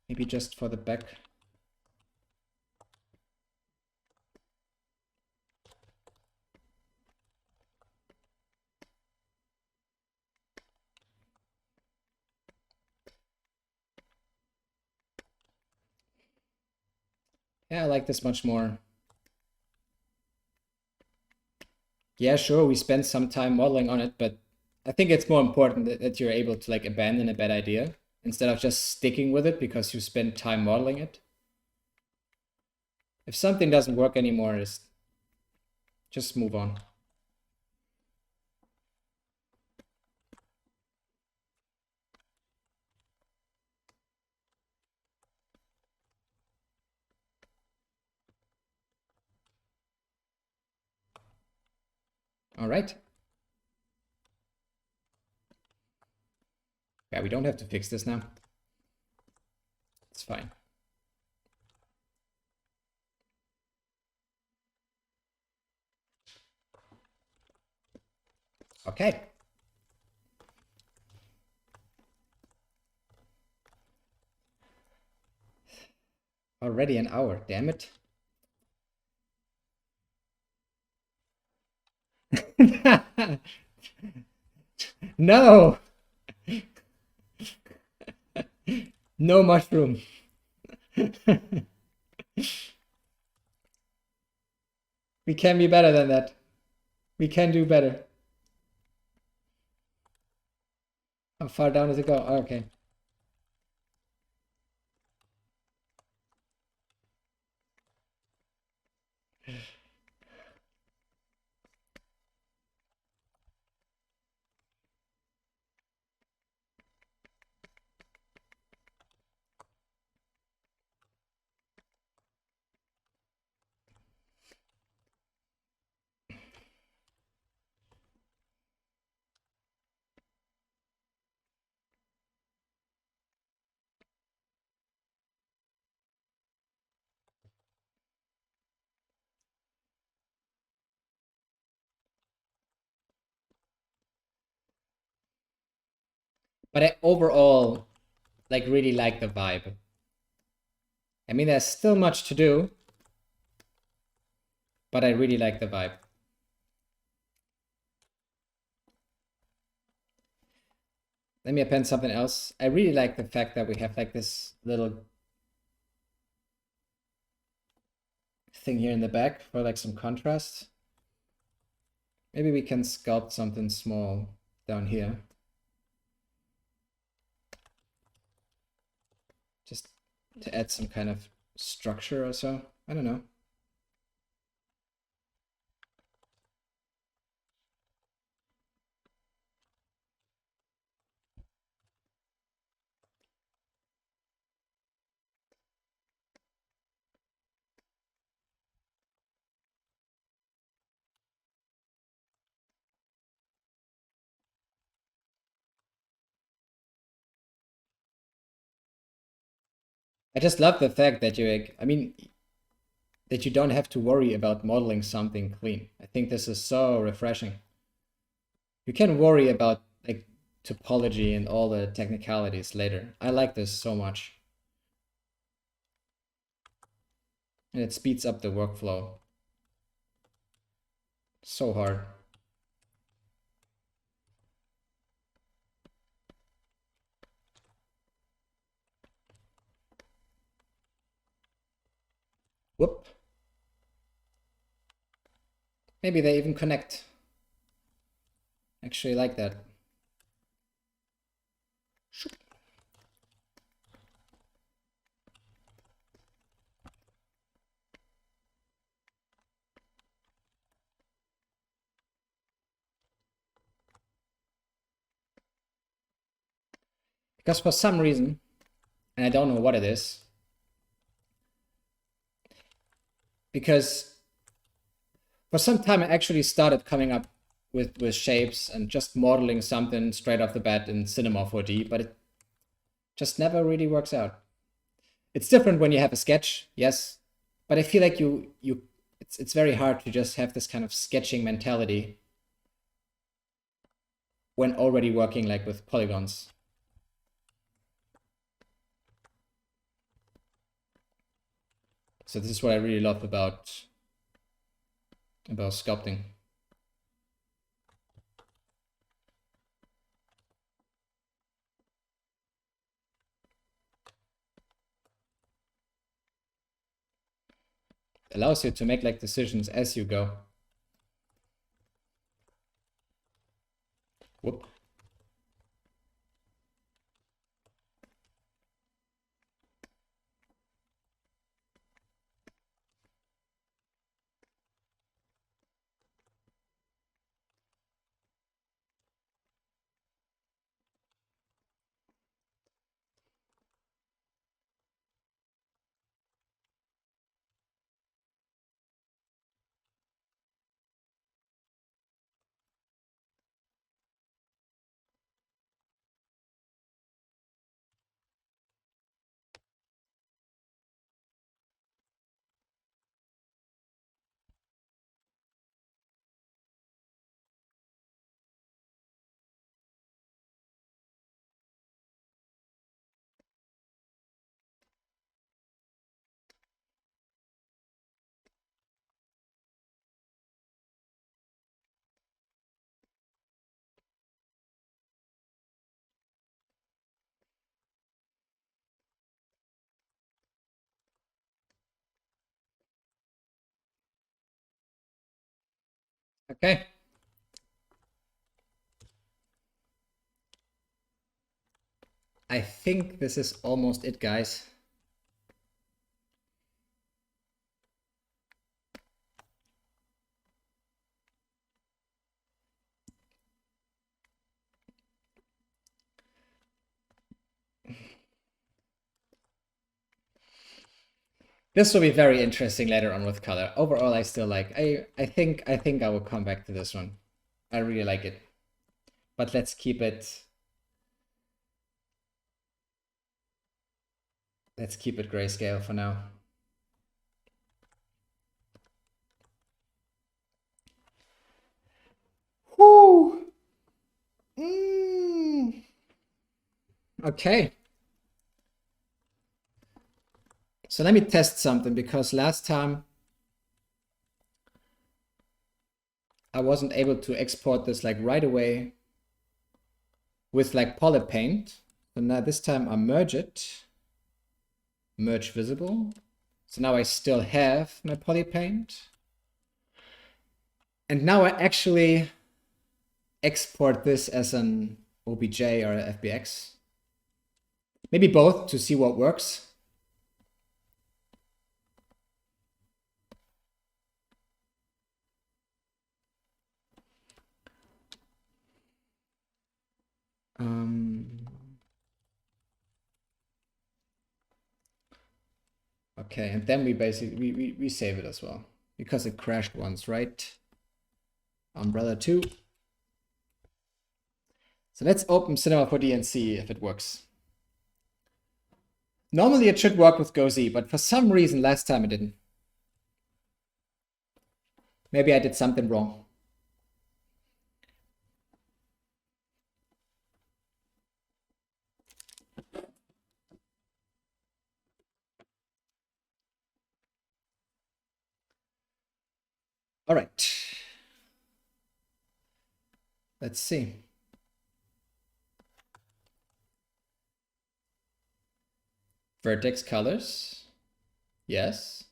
Maybe just for the back. Yeah, I like this much more. Yeah, sure, we spent some time modeling on it, but I think it's more important that you're able to like abandon a bad idea instead of just sticking with it because you spent time modeling it. If something doesn't work anymore, just move on. All right. Yeah, we don't have to fix this now. It's fine. Okay. Already an hour, damn it. No. No mushroom. We can be better than that. We can do better. How far down does it go? Oh, okay. But I overall like really like the vibe. I mean, there's still much to do, but I really like the vibe. Let me append something else. I really like the fact that we have like this little thing here in the back for like some contrast. Maybe we can sculpt something small down here. Just to add some kind of structure or so. I don't know. I just love the fact that I mean, that you don't have to worry about modeling something clean. I think this is so refreshing. You can worry about like topology and all the technicalities later. I like this so much. And it speeds up the workflow. So hard. Whoop. Maybe they even connect. Actually like that. Because for some reason, and I don't know what it is, because for some time I actually started coming up with shapes and just modeling something straight off the bat in Cinema4D, but it just never really works out. It's different when you have a sketch, yes, but I feel like it's very hard to just have this kind of sketching mentality when already working like with polygons. So this is what I really love about sculpting. It allows you to make like decisions as you go. Whoop. Okay. I think this is almost it, guys. This will be very interesting later on with color. Overall, I still like. I think I will come back to this one. I really like it. But let's keep it. Let's keep it grayscale for now. Whoo! Okay. So let me test something, because last time I wasn't able to export this like right away with like polypaint. So now this time I merge it. Merge visible. So now I still have my polypaint. And now I actually export this as an OBJ or an FBX. Maybe both to see what works. Okay, and then we basically we save it as well, because it crashed once, right? Umbrella 2. So let's open Cinema4D and see if it works. Normally it should work with GoZ, but for some reason last time it didn't. Maybe I did something wrong. All right. Let's see. Vertex colors. Yes.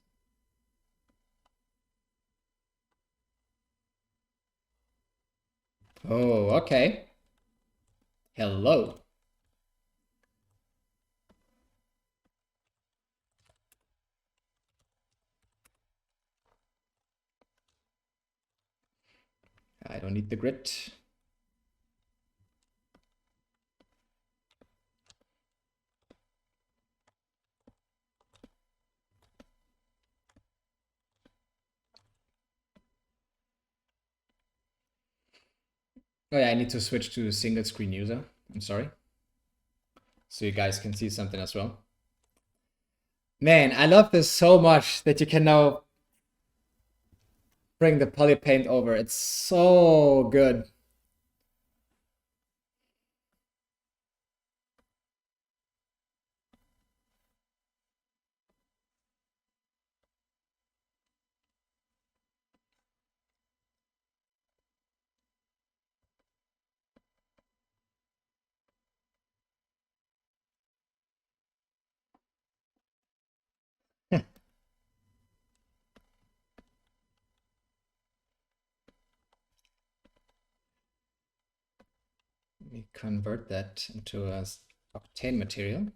Oh, okay. Hello. I don't need the grit. Oh yeah, I need to switch to single screen user. I'm sorry. So you guys can see something as well. Man, I love this so much that you can now bring the poly paint over. It's so good. Let me convert that into a octane material.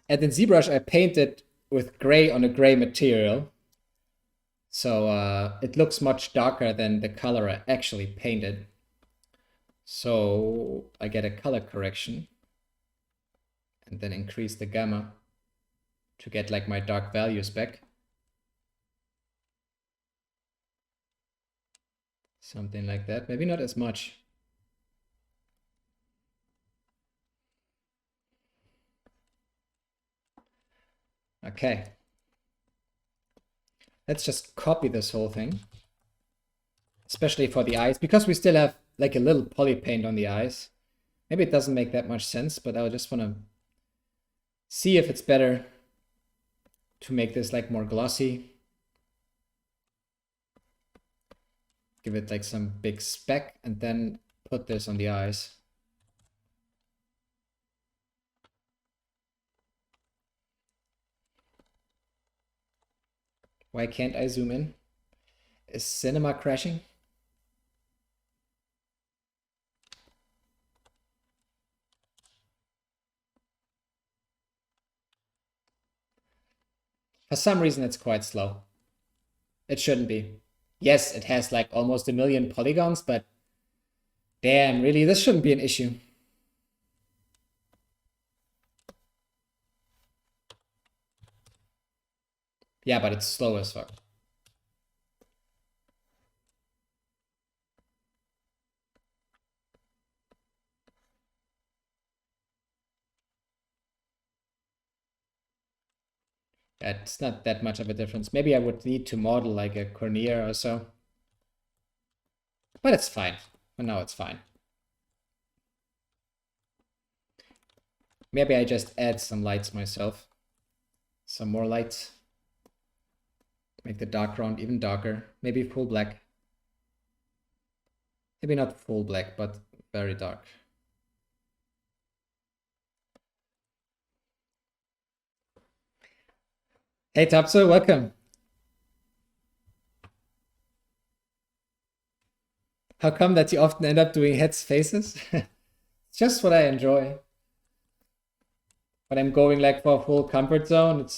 And in ZBrush, I painted with gray on a gray material. So it looks much darker than the color I actually painted. So I get a color correction and then increase the gamma to get like my dark values back. Something like that, maybe not as much. Okay. Let's just copy this whole thing, especially for the eyes, because we still have like a little poly paint on the eyes. Maybe it doesn't make that much sense, but I just want to see if it's better to make this like more glossy. Give it like some big speck and then put this on the eyes. Why can't I zoom in? Is cinema crashing? For some reason, it's quite slow. It shouldn't be. Yes, it has like almost 1,000,000 polygons, but damn, really, this shouldn't be an issue. Yeah, but it's slow as fuck. It's not that much of a difference. Maybe I would need to model like a cornea or so. But it's fine. For now, it's fine. Maybe I just add some lights myself. Some more lights. Make the background even darker. Maybe full black. Maybe not full black, but very dark. Hey Tapso, welcome. How come that you often end up doing heads, faces? It's just what I enjoy. When I'm going like for a full comfort zone,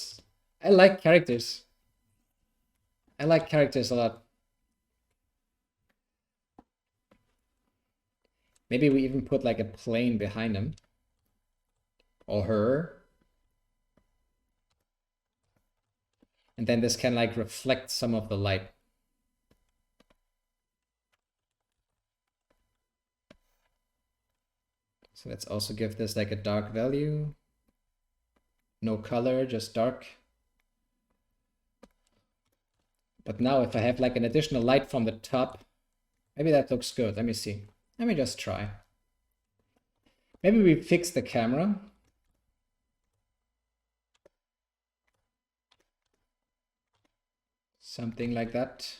I like characters. I like characters a lot. Maybe we even put like a plane behind him. Or her. And then this can like reflect some of the light. So let's also give this like a dark value. No color, just dark. But now if I have like an additional light from the top, maybe that looks good. Let me see. Let me just try. Maybe we fix the camera. Something like that.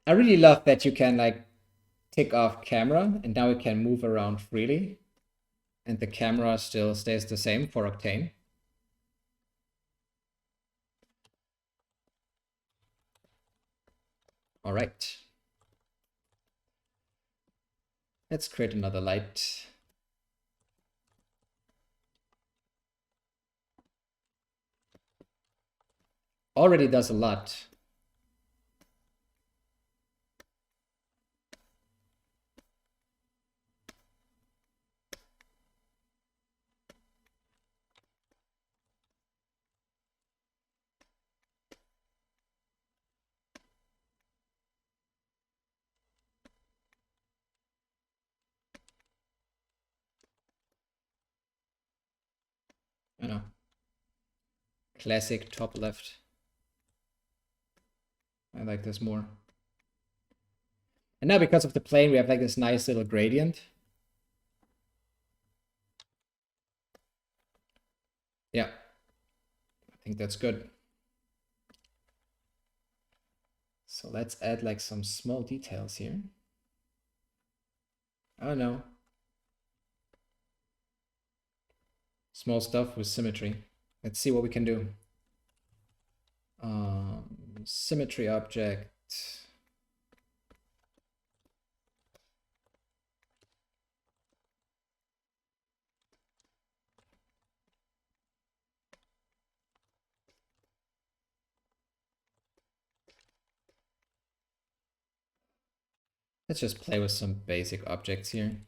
I really love that you can like tick off camera and now it can move around freely. And the camera still stays the same for Octane. All right. Let's create another light. Already does a lot. I know. Classic top left. I like this more. And now because of the plane, we have like this nice little gradient. Yeah, I think that's good. So let's add like some small details here. Oh no. Small stuff with symmetry. Let's see what we can do. Symmetry object. Let's just play with some basic objects here.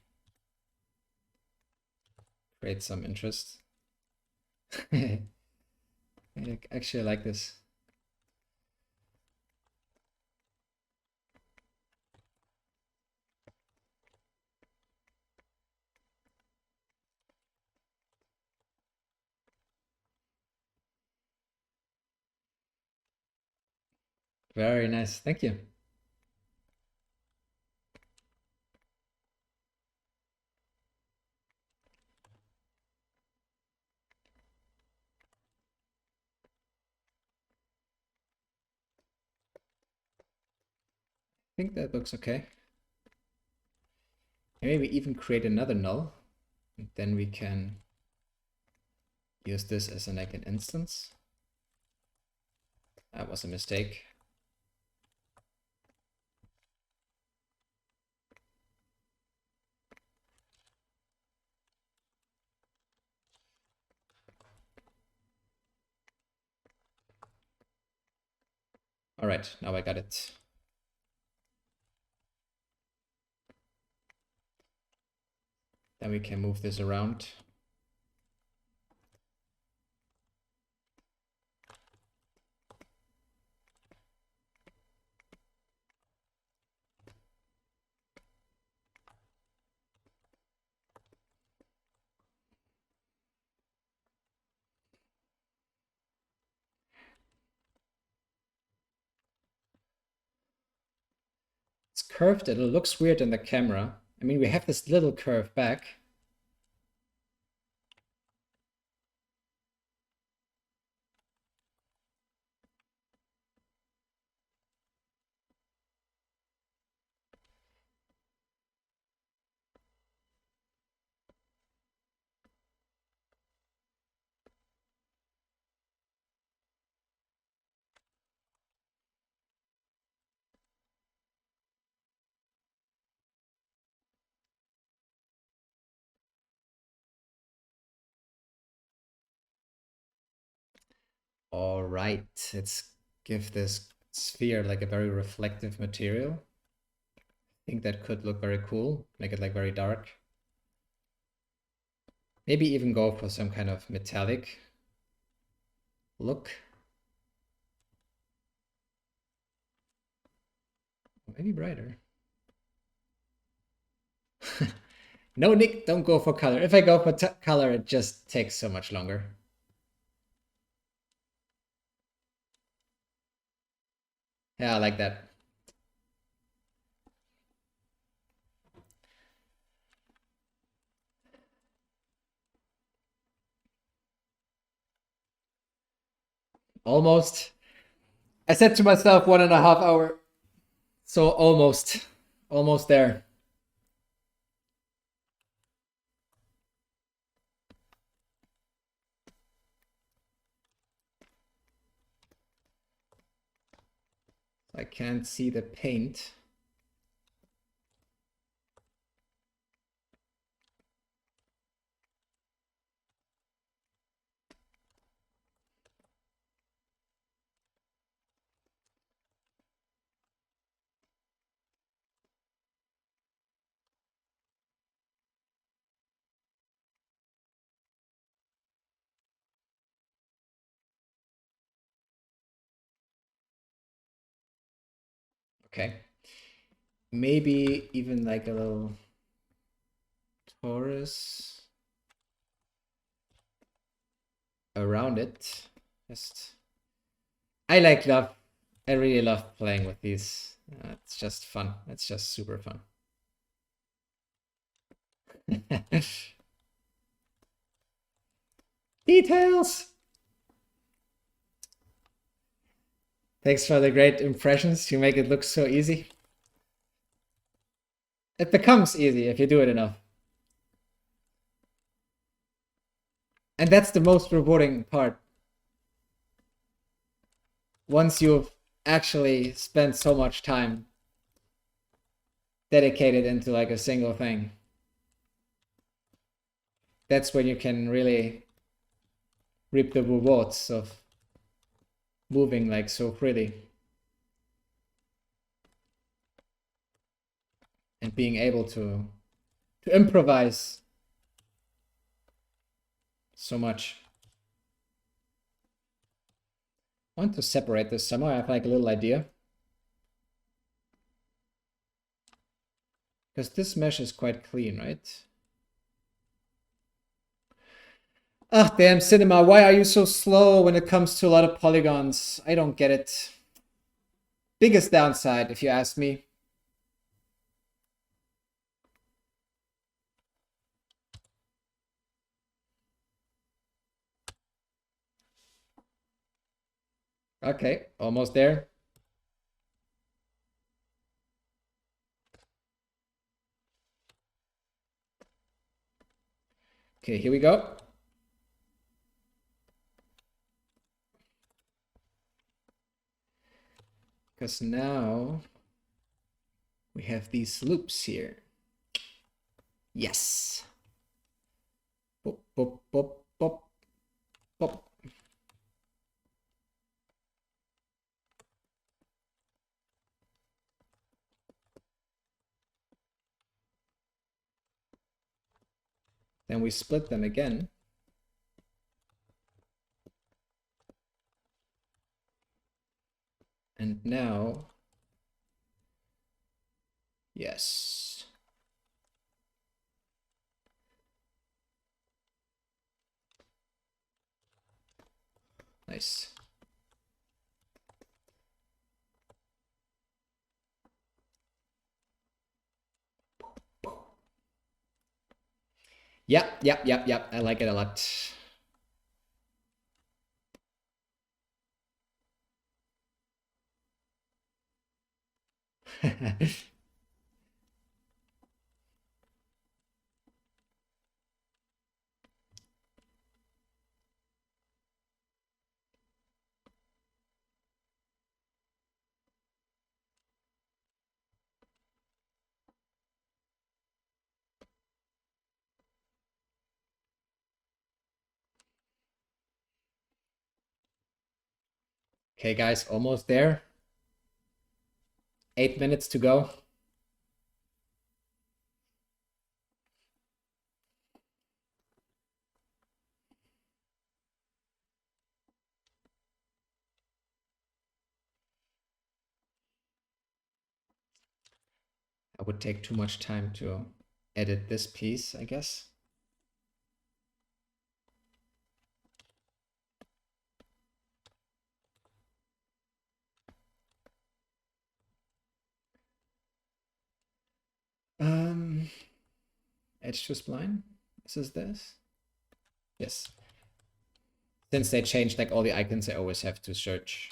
Create some interest. I actually like this. Very nice. Thank you. think that looks okay. Maybe even create another null. And then we can use this as like an instance. That was a mistake. All right, now I got it. Then we can move this around. It's curved, it looks weird in the camera. I mean, we have this little curve back. All right, let's give this sphere like a very reflective material. I think that could look very cool, make it like very dark. Maybe even go for some kind of metallic look. Maybe brighter. No, Nick, don't go for color. If I go for color, it just takes so much longer. Yeah, I like that. Almost. I said to myself 1.5 hours. So almost there. I can't see the paint. Okay. Maybe even like a little torus around it. Just I really love playing with these. It's just fun. It's just super fun. Details. Thanks for the great impressions. You make it look so easy. It becomes easy if you do it enough. And that's the most rewarding part. Once you've actually spent so much time dedicated into like a single thing, that's when you can really reap the rewards of moving like so freely and being able to improvise so much. I want to separate this somewhere. I have like a little idea. Because this mesh is quite clean, right? Ah, damn, Cinema, why are you so slow when it comes to a lot of polygons? I don't get it. Biggest downside, if you ask me. Okay, almost there. Okay, here we go. Because now we have these loops here. Yes. Pop, pop, pop, pop, pop. Then we split them again. And now, yes. Nice. Yep. I like it a lot. Okay, guys, almost there. 8 minutes to go. I would take too much time to edit this piece, I guess. Edge to spline. This? Yes. Since they changed like all the icons, I always have to search.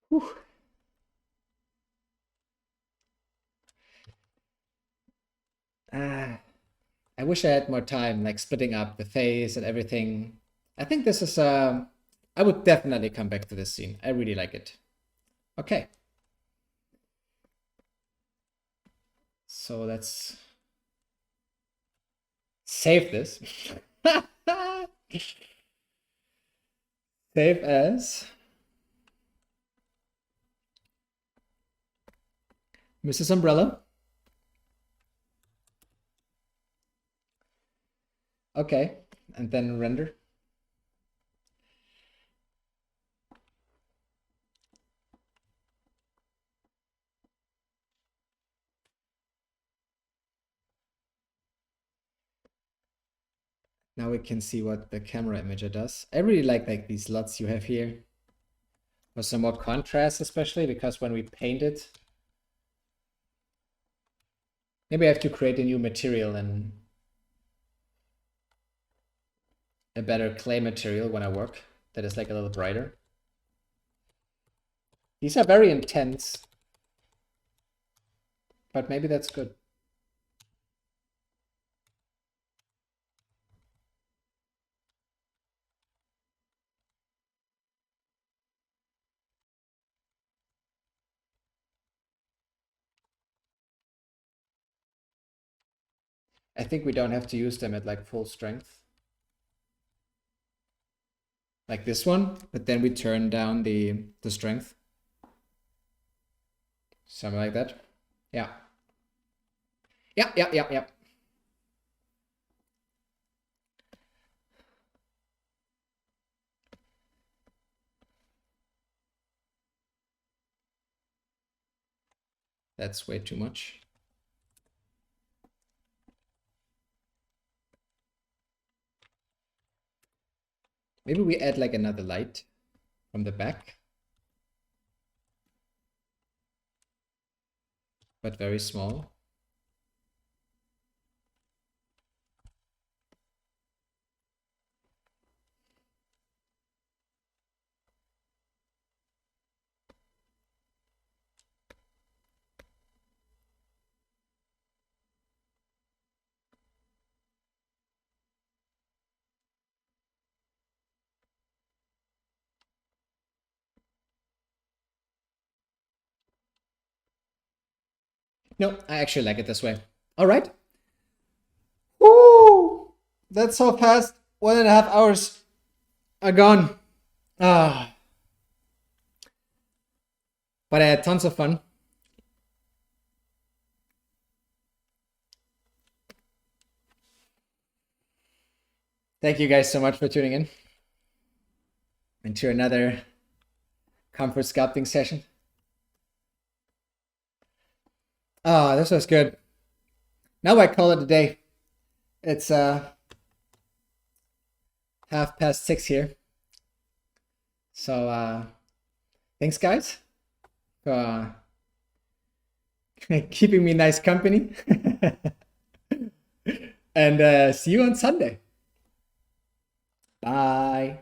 Whew. I wish I had more time, like splitting up the face and everything. I think this is, I would definitely come back to this scene. I really like it. Okay. So let's save this. Save as Mrs. Umbrella. Okay, and then render. Now we can see what the camera imager does. I really like these LUTs you have here. For some more contrast, especially because when we paint it, maybe I have to create a new material and a better clay material when I work that is like a little brighter. These are very intense, but maybe that's good. I think we don't have to use them at like full strength. Like this one, but then we turn down the strength. Something like that. Yeah. Yeah. That's way too much. Maybe we add like another light from the back, but very small. No, I actually like it this way. All right. Woo! That's so fast. 1.5 hours are gone. Ah. But I had tons of fun. Thank you guys so much for tuning in into another comfort sculpting session. Ah, this was good. Now I call it a day. It's 6:30 here. So thanks guys for keeping me nice company. And see you on Sunday. Bye.